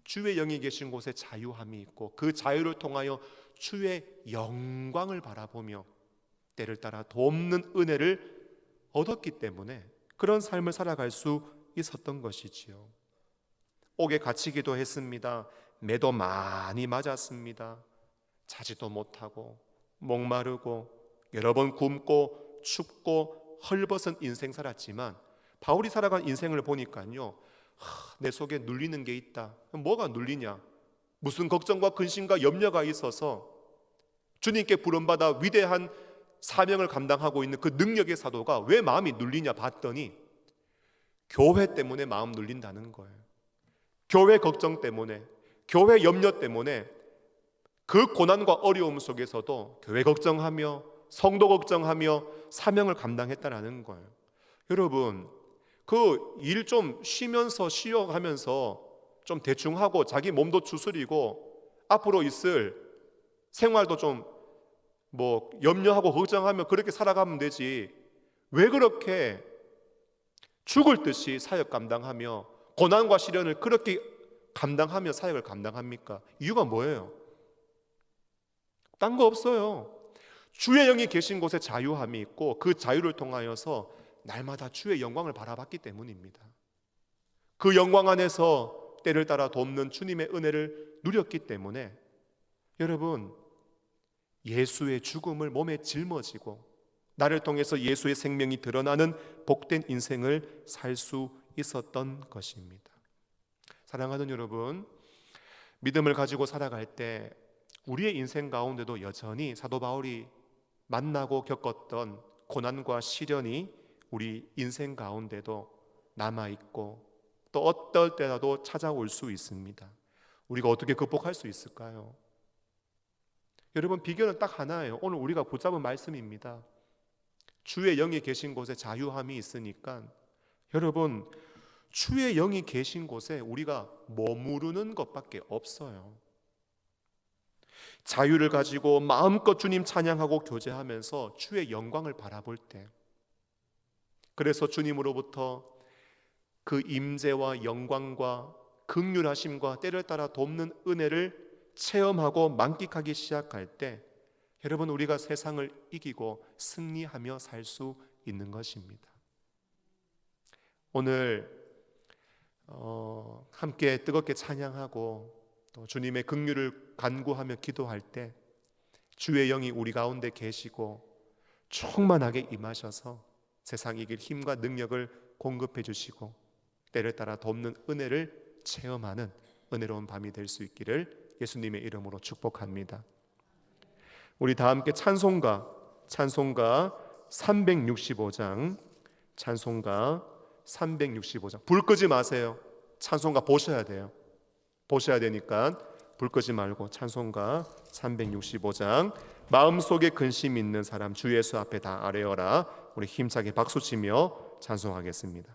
주의 영이 계신 곳에 자유함이 있고 그 자유를 통하여 주의 영광을 바라보며 때를 따라 돕는 은혜를 얻었기 때문에 그런 삶을 살아갈 수 있었던 것이지요. 옥에 갇히기도 했습니다. 매도 많이 맞았습니다. 자지도 못하고 목마르고 여러 번 굶고 춥고 헐벗은 인생 살았지만 바울이 살아간 인생을 보니까요, 내 속에 눌리는 게 있다. 뭐가 눌리냐? 무슨 걱정과 근심과 염려가 있어서 주님께 부름받아 위대한 사명을 감당하고 있는 그 능력의 사도가 왜 마음이 눌리냐 봤더니 교회 때문에 마음 눌린다는 거예요. 교회 걱정 때문에, 교회 염려 때문에 그 고난과 어려움 속에서도 교회 걱정하며 성도 걱정하며 사명을 감당했다라는 거예요. 여러분, 그 일 좀 쉬면서 쉬어가면서 좀 대충 하고 자기 몸도 추스리고 앞으로 있을 생활도 좀 염려하고 걱정하며 그렇게 살아가면 되지, 왜 그렇게 죽을 듯이 사역 감당하며 고난과 시련을 그렇게 감당하며 사역을 감당합니까? 이유가 뭐예요? 딴 거 없어요. 주의 영이 계신 곳에 자유함이 있고 그 자유를 통하여서 날마다 주의 영광을 바라봤기 때문입니다. 그 영광 안에서 때를 따라 돕는 주님의 은혜를 누렸기 때문에 여러분, 예수의 죽음을 몸에 짊어지고 나를 통해서 예수의 생명이 드러나는 복된 인생을 살 수 있었던 것입니다. 사랑하는 여러분, 믿음을 가지고 살아갈 때 우리의 인생 가운데도 여전히 사도 바울이 만나고 겪었던 고난과 시련이 우리 인생 가운데도 남아있고 또 어떨 때라도 찾아올 수 있습니다. 우리가 어떻게 극복할 수 있을까요? 여러분, 비결은 딱 하나예요. 오늘 우리가 붙잡은 말씀입니다. 주의 영이 계신 곳에 자유함이 있으니까 여러분, 주의 영이 계신 곳에 우리가 머무르는 것밖에 없어요. 자유를 가지고 마음껏 주님 찬양하고 교제하면서 주의 영광을 바라볼 때, 그래서 주님으로부터 그 임재와 영광과 긍휼하심과 때를 따라 돕는 은혜를 체험하고 만끽하기 시작할 때 여러분, 우리가 세상을 이기고 승리하며 살 수 있는 것입니다. 오늘 함께 뜨겁게 찬양하고 또 주님의 긍휼을 간구하며 기도할 때 주의 영이 우리 가운데 계시고 충만하게 임하셔서 세상 이길 힘과 능력을 공급해 주시고 때를 따라 돕는 은혜를 체험하는 은혜로운 밤이 될 수 있기를 예수님의 이름으로 축복합니다. 우리 다 함께 찬송가 365장 찬송가 365장 불 끄지 마세요. 찬송가 보셔야 돼요. 보셔야 되니까 불 끄지 말고 찬송가 365장 마음속에 근심 있는 사람 주 예수 앞에 다 아뢰어라. 우리 힘차게 박수치며 찬송하겠습니다.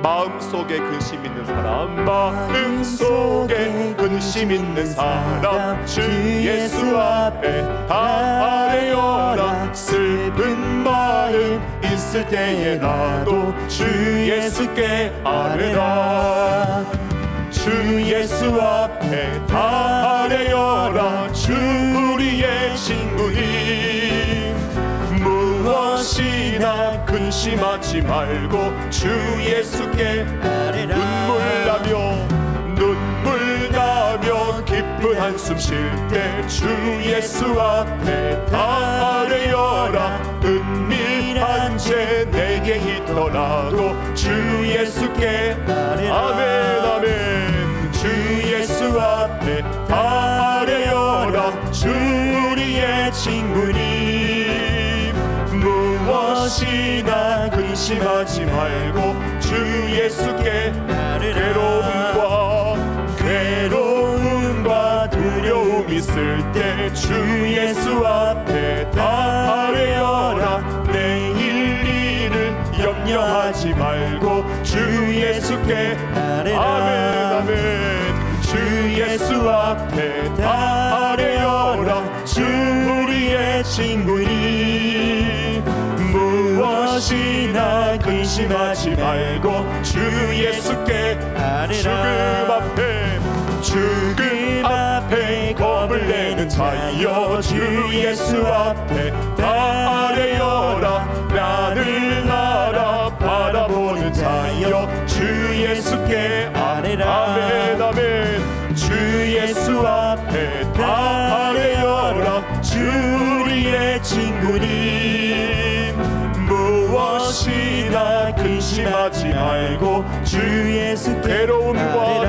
마음속에 근심 있는 사람, 마음속에 근심 있는 사람 주 예수 앞에 다 아뢰어라. 슬픈 마음 있을 때에 나도 주 예수께 아뢰라. 주 예수 앞에 다 아뢰어라. 주 우리의 친구님, 무엇이나 근심하지 말고 주 예수께 눈물 나며 깊은 한숨 쉴 때 주 예수 앞에 다 아뢰어라. 은밀한 죄 내게 있더라도 주 예수께 아멘 아멘. 주 예수 앞에 다 아뢰어라. 주 우리의 친구님, 무엇이나 근심하지 말고 주 예수께 괴로움과 두려움 있을 때 주 예수 앞에 다 아뢰어라. 내일 일을 염려하지 말고 주 예수께 아멘 아멘. 주 예수 앞에 다 아뢰어라. 주 우리의 친구님, 무엇이나 근심하지 말고 주 예수께 죽음 앞에 겁을 내는 자여 주 예수 앞에 다 아뢰어라. 나를 날아 바라보는 자여 주 예수께 아멘 아멘. 주 예수 앞에 다 아뢰어라. 주 우리의 친구님, 무엇이나 근심하지 말고 주 예수 괴로움과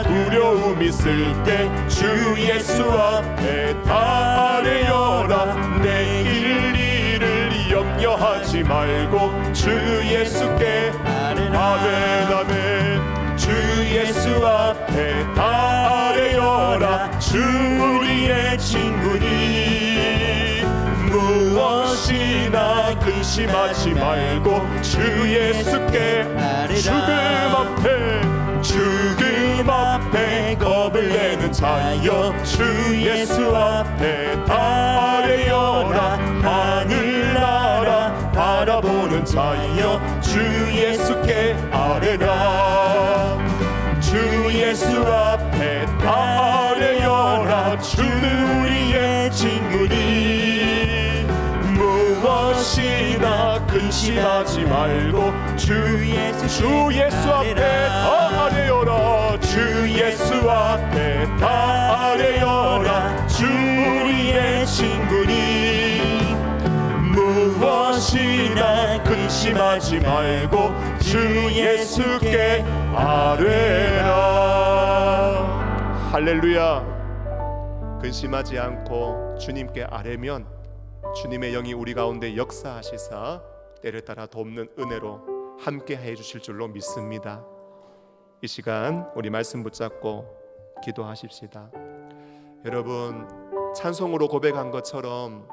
두려움 있을 때 주 예수 앞에 다 아뢰어라. 내일 일을 염려하지 말고 주 예수께 아멘 아멘. 주 예수 앞에 다 아뢰어라. 주 우리의 친구님, 무엇이나 근심하지 말고 주 예수께 죽음 앞에 겁을 내는 자여 주 예수 앞에 다 아뢰어라. 하늘 나라 바라보는 자여 주 예수께 아뢰라. 주 예수 앞에 다 아뢰어라. 주는 우리의 친구니 무엇이나 근심하지 말고 주 예수 앞에 다 아뢰어라. 주 예수 앞에 다 아뢰어라. 주 우리의 친구니 무엇이나 근심하지 말고 주 예수께 아뢰라. 할렐루야. 근심하지 않고 주님께 아뢰면 주님의 영이 우리 가운데 역사하시사 때를 따라 돕는 은혜로 함께 해주실 줄로 믿습니다. 이 시간 우리 말씀 붙잡고 기도하십시다. 여러분, 찬송으로 고백한 것처럼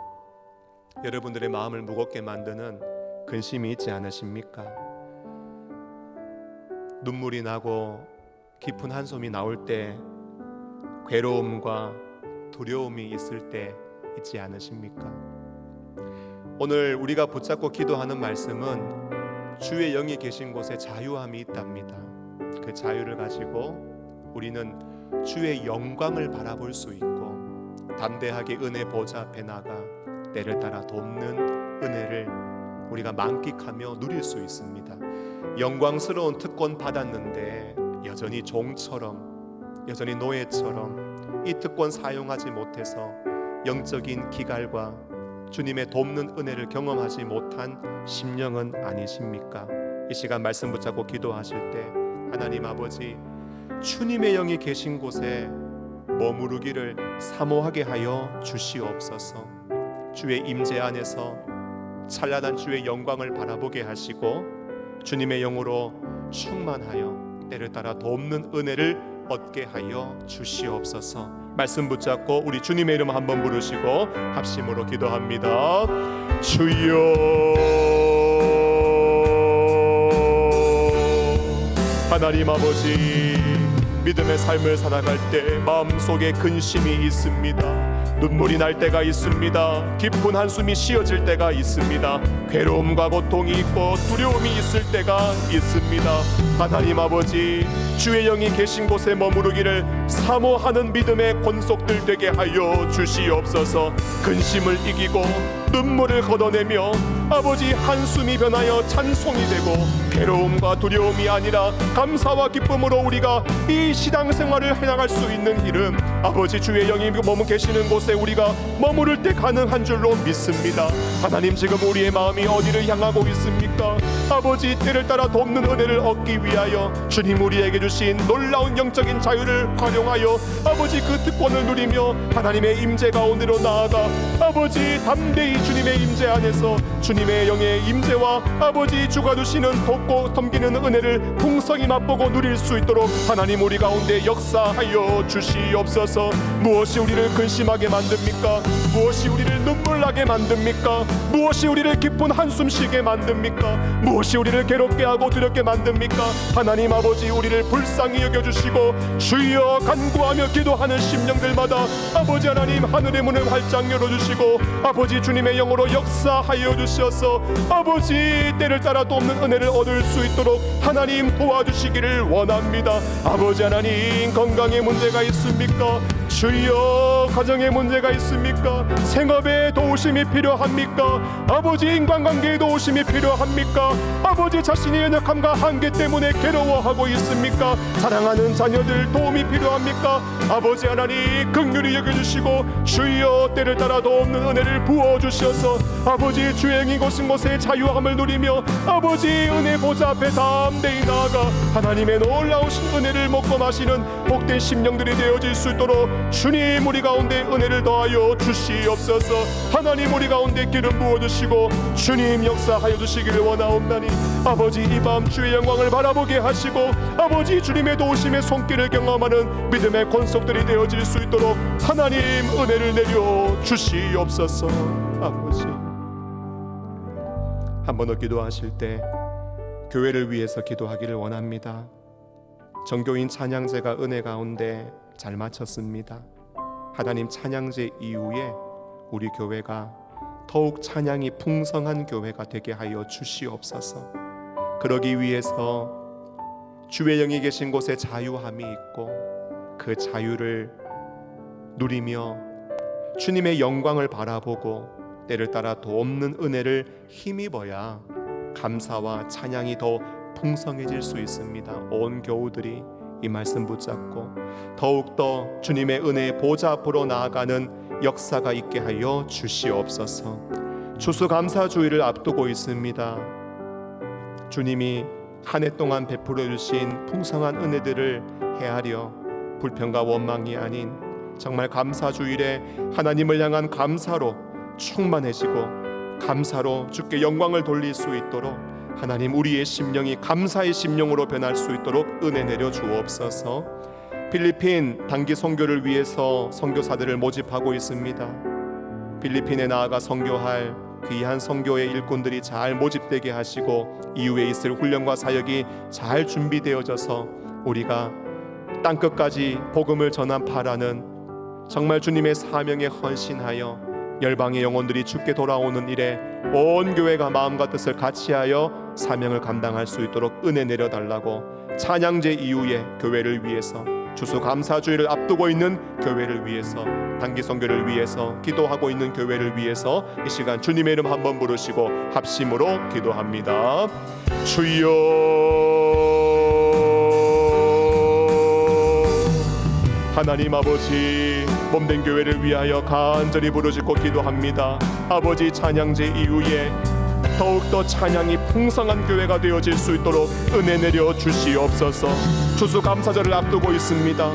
여러분들의 마음을 무겁게 만드는 근심이 있지 않으십니까? 눈물이 나고 깊은 한숨이 나올 때, 괴로움과 두려움이 있을 때 있지 않으십니까? 오늘 우리가 붙잡고 기도하는 말씀은 주의 영이 계신 곳에 자유함이 있답니다. 그 자유를 가지고 우리는 주의 영광을 바라볼 수 있고 담대하게 은혜 보좌 앞에 나가 때를 따라 돕는 은혜를 우리가 만끽하며 누릴 수 있습니다. 영광스러운 특권 받았는데 여전히 종처럼, 여전히 노예처럼 이 특권 사용하지 못해서 영적인 기갈과 주님의 돕는 은혜를 경험하지 못한 심령은 아니십니까? 이 시간 말씀 붙잡고 기도하실 때 하나님 아버지, 주님의 영이 계신 곳에 머무르기를 사모하게 하여 주시옵소서. 주의 임재 안에서 찬란한 주의 영광을 바라보게 하시고 주님의 영으로 충만하여 때를 따라 돕는 은혜를 얻게 하여 주시옵소서. 말씀 붙잡고 우리 주님의 이름 한번 부르시고 합심으로 기도합니다. 주여, 하나님 아버지, 믿음의 삶을 살아갈 때 마음속에 근심이 있습니다. 눈물이 날 때가 있습니다. 깊은 한숨이 쉬어질 때가 있습니다. 괴로움과 고통이 있고 두려움이 있을 때가 있습니다. 하나님 아버지, 주의 영이 계신 곳에 머무르기를 사모하는 믿음의 권속들 되게 하여 주시옵소서. 근심을 이기고 눈물을 걷어내며 아버지 한숨이 변하여 찬송이 되고 괴로움과 두려움이 아니라 감사와 기쁨으로 우리가 이 신앙생활을 해나갈 수 있는 이름, 아버지 주의 영이 머무 계시는 곳에 우리가 머무를 때 가능한 줄로 믿습니다. 하나님, 지금 우리의 마음이 어디를 향하고 있습니까? 아버지, 때를 따라 돕는 은혜를 얻기 위하여 주님 우리에게 주신 놀라운 영적인 자유를 활용하여 아버지 그 특권을 누리며 하나님의 임재 가운데로 나아가 아버지 담대히 주님의 임재 안에서 주님의 영의 임재와 아버지 주가 주시는 돕고 섬기는 은혜를 풍성히 맛보고 누릴 수 있도록 하나님 우리 가운데 역사하여 주시옵소서. 무엇이 우리를 근심하게 만듭니까? 무엇이 우리를 눈물 나게 만듭니까? 무엇이 우리를 깊은 한숨 쉬게 만듭니까? 무엇이 우리를 괴롭게 하고 두렵게 만듭니까? 하나님 아버지, 우리를 불쌍히 여겨주시고 주여 간구하며 기도하는 심령들마다 아버지 하나님 하늘의 문을 활짝 열어주시고 아버지 주님의 영으로 역사하여 주셔서 아버지 때를 따라 돕는 은혜를 얻을 수 있도록 하나님 도와주시기를 원합니다. 아버지 하나님, 건강에 문제가 있습니까? 주여, 가정에 문제가 있습니까? 생업에 도우심이 필요합니까? 아버지, 인간관계에 도우심이 필요합니까? 아버지, 자신의 연약함과 한계 때문에 괴로워하고 있습니까? 사랑하는 자녀들 도움이 필요합니까? 아버지 하나님, 긍휼히 여겨주시고 주여 때를 따라 돕는 은혜를 부어주셔서 아버지 주의 영이 곳은 곳에 자유함을 누리며 아버지 은혜 보좌 앞에 담대히 나아가 하나님의 놀라우신 은혜를 먹고 마시는 복된 심령들이 되어질 수 있도록 주님 우리 가운데 은혜를 더하여 주시옵소서. 하나님 우리 가운데 기름 부어주시고 주님 역사하여 주시기를 원하옵나니 아버지 이 밤 주의 영광을 바라보게 하시고 아버지 주님의 도우심의 손길을 경험하는 믿음의 권속들이 되어질 수 있도록 하나님 은혜를 내려 주시옵소서. 아버지, 한 번 더 기도하실 때 교회를 위해서 기도하기를 원합니다. 정교인 찬양제가 은혜 가운데 잘 마쳤습니다. 하나님, 찬양제 이후에 우리 교회가 더욱 찬양이 풍성한 교회가 되게 하여 주시옵소서. 그러기 위해서 주의 영이 계신 곳에 자유함이 있고 그 자유를 누리며 주님의 영광을 바라보고 때를 따라 돕는 은혜를 힘입어야 감사와 찬양이 더 풍성해질 수 있습니다. 온 교우들이 이 말씀 붙잡고 더욱더 주님의 은혜의 보좌 앞으로 나아가는 역사가 있게 하여 주시옵소서. 추수감사주의를 앞두고 있습니다. 주님이 한 해 동안 베풀어 주신 풍성한 은혜들을 헤아려 불평과 원망이 아닌 정말 감사주일에 하나님을 향한 감사로 충만해지고 감사로 주께 영광을 돌릴 수 있도록 하나님 우리의 심령이 감사의 심령으로 변할 수 있도록 은혜 내려 주옵소서. 필리핀 단기 선교를 위해서 선교사들을 모집하고 있습니다. 필리핀에 나아가 선교할 귀한 선교의 일꾼들이 잘 모집되게 하시고 이후에 있을 훈련과 사역이 잘 준비되어져서 우리가 땅끝까지 복음을 전하는 정말 주님의 사명에 헌신하여 열방의 영혼들이 주께 돌아오는 일에 온 교회가 마음과 뜻을 같이하여 사명을 감당할 수 있도록 은혜 내려달라고 찬양제 이후에 교회를 위해서 추수감사주의를 앞두고 있는 교회를 위해서 단기 선교를 위해서 기도하고 있는 교회를 위해서 이 시간 주님의 이름 한번 부르시고 합심으로 기도합니다. 주여, 하나님 아버지, 몸된 교회를 위하여 간절히 부르짖고 기도합니다. 아버지, 찬양제 이후에 더욱더 찬양이 풍성한 교회가 되어질 수 있도록 은혜 내려 주시옵소서. 추수감사절을 앞두고 있습니다.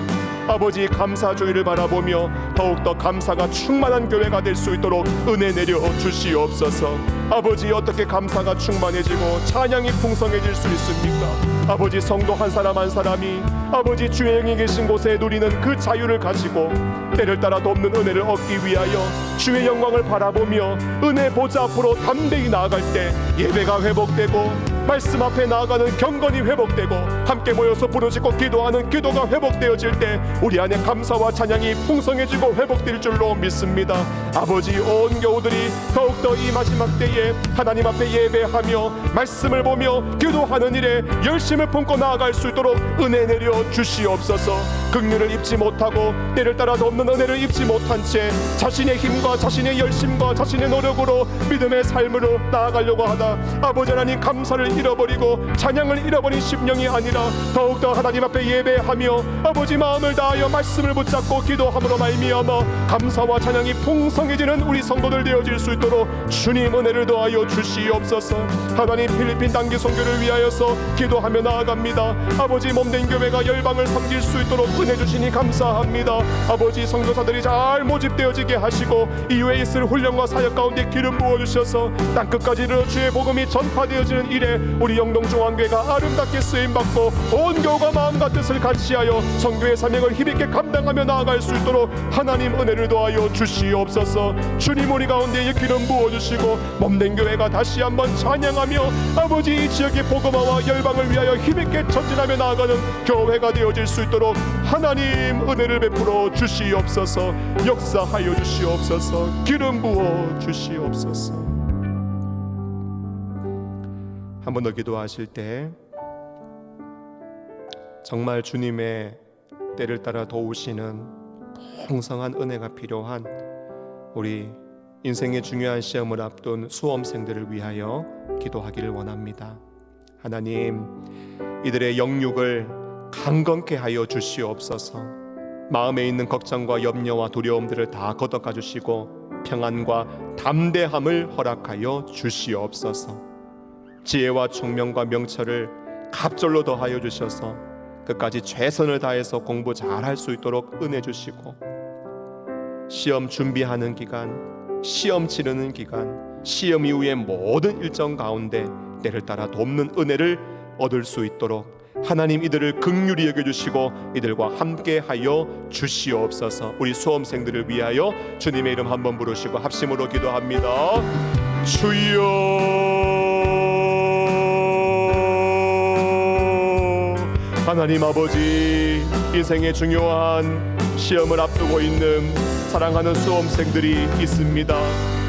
아버지 감사 주의를 바라보며 더욱더 감사가 충만한 교회가 될 수 있도록 은혜 내려 주시옵소서. 아버지, 어떻게 감사가 충만해지고 찬양이 풍성해질 수 있습니까? 아버지, 성도 한 사람 한 사람이 아버지 주의 영이 계신 곳에 누리는 그 자유를 가지고 때를 따라 돕는 은혜를 얻기 위하여 주의 영광을 바라보며 은혜 보좌 앞으로 담대히 나아갈 때 예배가 회복되고 말씀 앞에 나아가는 경건이 회복되고 함께 모여서 부르짖고 기도하는 기도가 회복되어질 때 우리 안에 감사와 찬양이 풍성해지고 회복될 줄로 믿습니다. 아버지, 온 교우들이 더욱더 이 마지막 때에 하나님 앞에 예배하며 말씀을 보며 기도하는 일에 열심을 품고 나아갈 수 있도록 은혜 내려 주시옵소서. 긍휼을 입지 못하고 때를 따라 돕는 은혜를 입지 못한 채 자신의 힘과 자신의 열심과 자신의 노력으로 믿음의 삶으로 나아가려고 하다 아버지 하나님 감사를 잃어버리고 찬양을 잃어버린 심령이 아니라 더욱더 하나님 앞에 예배하며 아버지 마음을 다하여 말씀을 붙잡고 기도함으로 말미암아 감사와 찬양이 풍성해지는 우리 성도들 되어질 수 있도록 주님 은혜를 더하여 주시옵소서. 하나님, 필리핀 단기 선교를 위하여서 기도하며 나아갑니다. 아버지, 몸된 교회가 열방을 섬길 수 있도록 은혜 주시니 감사합니다. 아버지, 선교사들이 잘 모집되어지게 하시고 이후에 있을 훈련과 사역 가운데 기름 부어주셔서 땅끝까지 이르러 주의 복음이 전파되어지는 일에 우리 영동중앙교회가 아름답게 쓰임받고 온 교우가 마음과 뜻을 같이하여 선교의 사명을 힘있게 감당하며 나아갈 수 있도록 하나님 은혜를 더하여 주시옵소서. 주님, 우리 가운데 기름 부어주시고 몸된 교회가 다시 한번 찬양하며 아버지 이 지역의 복음화와 열방을 위하여 힘있게 전진하며 나아가는 교회가 되어질 수 있도록 하나님 은혜를 베풀어 주시옵소서. 역사하여 주시옵소서. 기름 부어 주시옵소서. 한 번 더 기도하실 때 정말 주님의 때를 따라 도우시는 풍성한 은혜가 필요한 우리 인생의 중요한 시험을 앞둔 수험생들을 위하여 기도하기를 원합니다. 하나님, 이들의 영육을 강건케 하여 주시옵소서. 마음에 있는 걱정과 염려와 두려움들을 다 걷어가 주시고 평안과 담대함을 허락하여 주시옵소서. 지혜와 총명과 명철을 갑절로 더하여 주셔서 끝까지 최선을 다해서 공부 잘할 수 있도록 은혜 주시고 시험 준비하는 기간, 시험 치르는 기간, 시험 이후의 모든 일정 가운데 때를 따라 돕는 은혜를 얻을 수 있도록 하나님 이들을 긍휼히 여겨주시고 이들과 함께하여 주시옵소서. 우리 수험생들을 위하여 주님의 이름 한번 부르시고 합심으로 기도합니다. 주여, 하나님 아버지, 인생의 중요한 시험을 앞두고 있는 사랑하는 수험생들이 있습니다.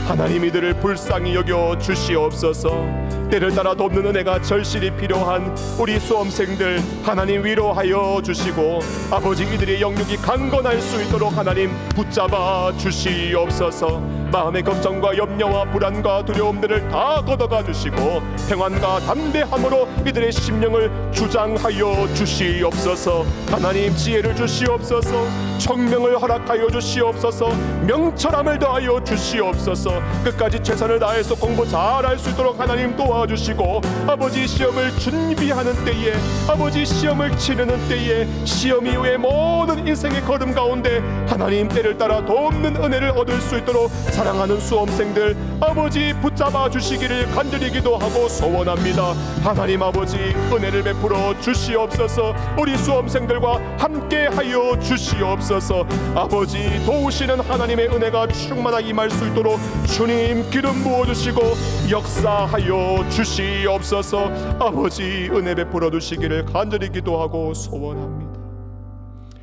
하나님, 이들을 불쌍히 여겨 주시옵소서. 때를 따라 돕는 은혜가 절실히 필요한 우리 수험생들 하나님 위로하여 주시고 아버지 이들의 영육이 강건할 수 있도록 하나님 붙잡아 주시옵소서. 마음의 걱정과 염려와 불안과 두려움들을 다 걷어가 주시고 평안과 담대함으로 이들의 심령을 주장하여 주시옵소서. 하나님, 지혜를 주시옵소서. 청명을 허락하여 주시옵소서. 명철함을 더하여 주시옵소서. 끝까지 최선을 다해서 공부 잘할 수 있도록 하나님 도와주시고 아버지 시험을 준비하는 때에 아버지 시험을 치르는 때에 시험 이후의 모든 인생의 걸음 가운데 하나님 때를 따라 돕는 은혜를 얻을 수 있도록 사랑하는 수험생들 아버지 붙잡아 주시기를 간절히 기도하고 소원합니다. 하나님 아버지 은혜를 베풀어 주시옵소서. 우리 수험생들과 함께하여 주시옵소서. 아버지 도우시는 하나님의 은혜가 충만하게 임할 수 있도록 주님 기름 부어주시고 역사하여 주시옵소서. 아버지 은혜 베풀어 주시기를 간절히 기도하고 소원합니다.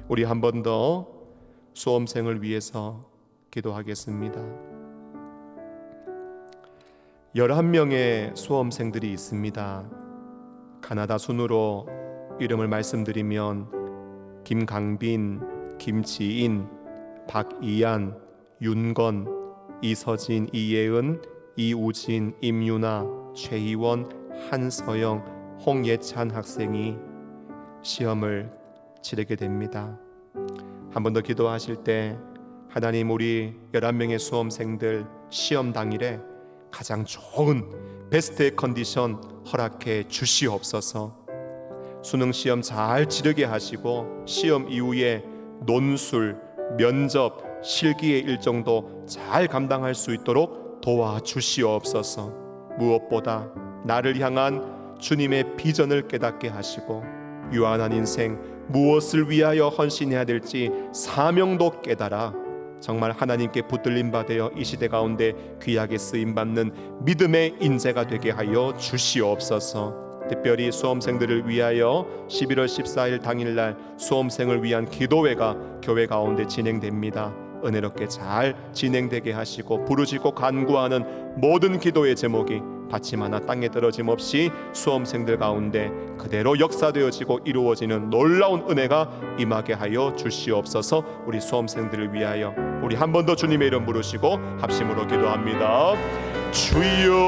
우리 한 번 더 수험생을 위해서 기도하겠습니다. 11명의 수험생들이 있습니다. 가나다 순으로 이름을 말씀드리면 김강빈, 김지인, 박이안, 윤건, 이서진, 이예은, 이우진, 임유나, 최희원, 한서영, 홍예찬 학생이 시험을 치르게 됩니다. 한 번 더 기도하실 때 하나님 우리 11명의 수험생들 시험 당일에 가장 좋은 베스트의 컨디션 허락해 주시옵소서. 수능 시험 잘 치르게 하시고 시험 이후에 논술, 면접, 실기의 일정도 잘 감당할 수 있도록 도와주시옵소서. 무엇보다 나를 향한 주님의 비전을 깨닫게 하시고 유한한 인생 무엇을 위하여 헌신해야 될지 사명도 깨달아 정말 하나님께 붙들림 받아 이 시대 가운데 귀하게 쓰임받는 믿음의 인재가 되게 하여 주시옵소서. 특별히 수험생들을 위하여 11월 14일 당일날 수험생을 위한 기도회가 교회 가운데 진행됩니다. 은혜롭게 잘 진행되게 하시고 부르짖고 간구하는 모든 기도의 제목이 받침 하나 땅에 떨어짐 없이 수험생들 가운데 그대로 역사되어지고 이루어지는 놀라운 은혜가 임하게 하여 주시옵소서. 우리 수험생들을 위하여 우리 한 번 더 주님의 이름 부르시고 합심으로 기도합니다. 주여,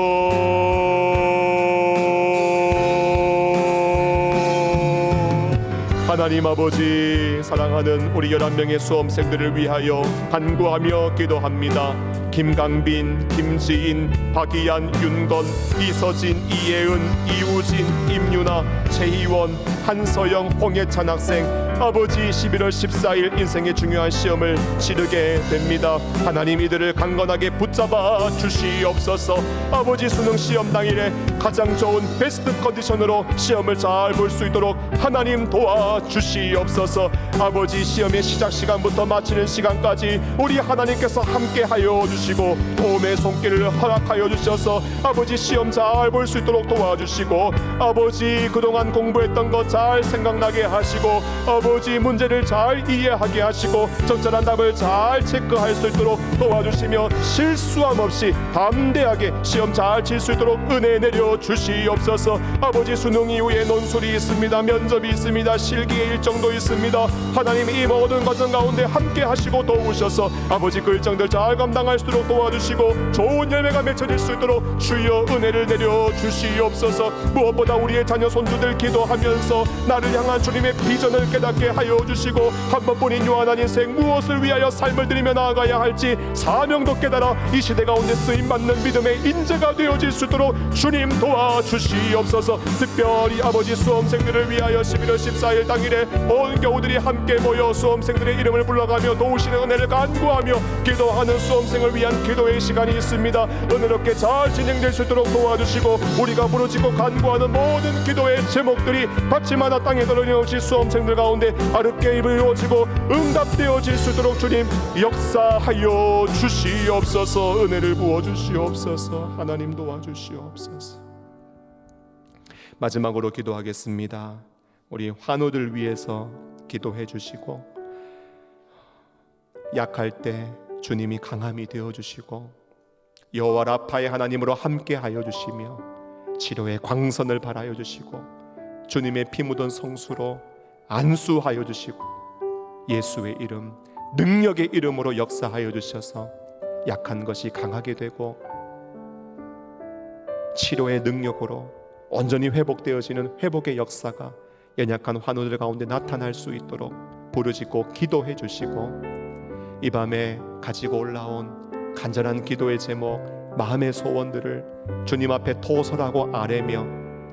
하나님 아버지, 사랑하는 우리 11명의 수험생들을 위하여 간구하며 기도합니다. 김강빈, 김지인, 박이안, 윤건, 이서진, 이예은, 이우진, 임유나, 최희원, 한서영, 홍예찬 학생, 아버지 11월 14일 인생의 중요한 시험을 치르게 됩니다. 하나님 이들을 강건하게 붙잡아 주시옵소서. 아버지 수능 시험 당일에 가장 좋은 베스트 컨디션으로 시험을 잘 볼 수 있도록 하나님 도와주시옵소서. 아버지 시험의 시작 시간부터 마치는 시간까지 우리 하나님께서 함께하여 주시고 도움의 손길을 허락하여 주셔서 아버지 시험 잘 볼 수 있도록 도와주시고 아버지 그동안 공부했던 것 잘 생각나게 하시고 아버지 문제를 잘 이해하게 하시고 적절한 답을 잘 체크할 수 있도록 도와주시며 실수함 없이 담대하게 시험 잘 칠 수 있도록 은혜 내려 주시옵소서. 아버지 수능 이후에 논술이 있습니다. 면접이 있습니다. 실기의 일정도 있습니다. 하나님 이 모든 과정 가운데 함께 하시고 도우셔서 아버지 그 일정들 잘 감당할 수 있도록 도와주시고 좋은 열매가 맺혀질 수 있도록 주여 은혜를 내려 주시옵소서. 무엇보다 우리의 자녀 손주들 기도하면서 나를 향한 주님의 비전을 깨닫게 하여 주시고 한 번뿐인 유한한 인생 무엇을 위하여 삶을 드리며 나아가야 할지 사명도 깨달아 이 시대 가운데 쓰임받는 믿음의 인재가 되어질 수 있도록 주님 도와주시옵소서. 특별히 아버지 수험생들을 위하여 11월 14일 당일에 온 교우들이 함께 모여 수험생들의 이름을 불러가며 도우시는 은혜를 간구하며 기도하는 수험생을 위한 기도의 시간이 있습니다. 은혜롭게 잘 진행될 수 있도록 도와주시고 우리가 부르짖고 간구하는 모든 기도의 제목들이 받침 하나 땅에 떨어짐 없이 수험생들 가운데 아름게 이루어지고 응답되어질 수 있도록 주님 역사하여 주시옵소서. 은혜를 부어주시옵소서. 하나님 도와주시옵소서. 마지막으로 기도하겠습니다. 우리 환우들 위해서 기도해 주시고 약할 때 주님이 강함이 되어 주시고 여호와 라파의 하나님으로 함께 하여 주시며 치료의 광선을 발하여 주시고 주님의 피 묻은 성수로 안수하여 주시고 예수의 이름 능력의 이름으로 역사하여 주셔서 약한 것이 강하게 되고 치료의 능력으로 온전히 회복되어지는 회복의 역사가 연약한 환우들 가운데 나타날 수 있도록 부르짖고 기도해 주시고 이 밤에 가지고 올라온 간절한 기도의 제목 마음의 소원들을 주님 앞에 토설하고 아뢰며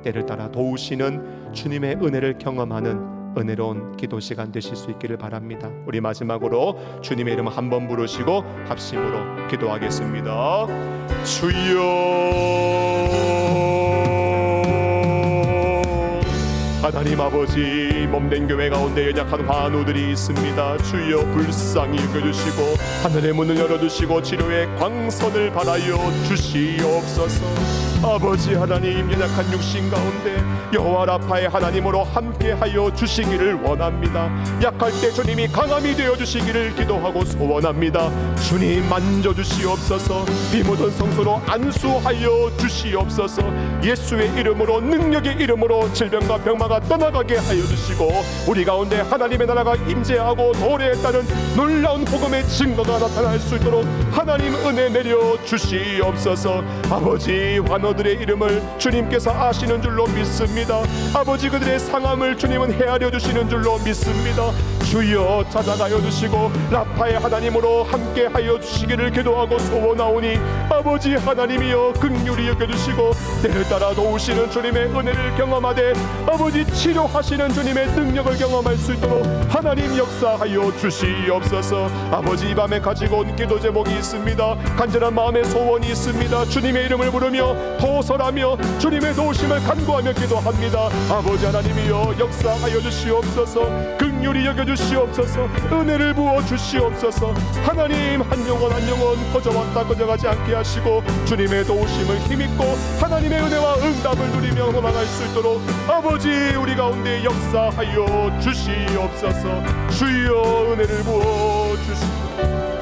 때를 따라 도우시는 주님의 은혜를 경험하는 은혜로운 기도 시간 되실 수 있기를 바랍니다. 우리 마지막으로 주님의 이름 한번 부르시고 합심으로 기도하겠습니다. 주여, 하나님 아버지 몸된 교회 가운데 연약한 환우들이 있습니다. 주여 불쌍히 여겨주시고 하늘의 문을 열어주시고 치료의 광선을 발하여 주시옵소서. 아버지 하나님 연약한 육신 가운데 여호와 라파의 하나님으로 함께하여 주시기를 원합니다. 약할 때 주님이 강함이 되어 주시기를 기도하고 소원합니다. 주님 만져주시옵소서. 피 묻은 성소로 안수하여 주시옵소서. 예수의 이름으로 능력의 이름으로 질병과 병마가 떠나가게 하여 주시고 우리 가운데 하나님의 나라가 임재하고 도래에 따른 놀라운 복음의 증거가 나타날 수 있도록 하나님 은혜 내려 주시옵소서. 아버지 환우들의 이름을 주님께서 아시는 줄로 믿습니다. 아버지 그들의 상함을 주님은 헤아려 주시는 줄로 믿습니다. 주여 찾아가여 주시고 라파의 하나님으로 함께하여 주시기를 기도하고 소원하오니 아버지 하나님이여 긍휼히 여겨주시고 때를 따라 도우시는 주님의 은혜를 경험하되 아버지 치료하시는 주님의 능력을 경험할 수 있도록 하나님 역사하여 주시옵소서. 아버지 이 밤에 가지고 온 기도 제목이 있습니다. 간절한 마음의 소원이 있습니다. 주님의 이름을 부르며 도설하며 주님의 도우심을 간구하며 기도합니다. 아버지 하나님이여 역사하여 주시옵소서. 긍휼히 여겨주시옵소서. 은혜를 부어 주시옵소서. 하나님 한 영혼 한 영혼 거저왔다 거저가지 않게 하시고 주님의 도우심을 힘입고 하나님의 은혜와 응답을 누리며 도망갈 수 있도록 아버지 우리 가운데 역사하여 주시옵소서. 주여 은혜를 부어 주시옵소서.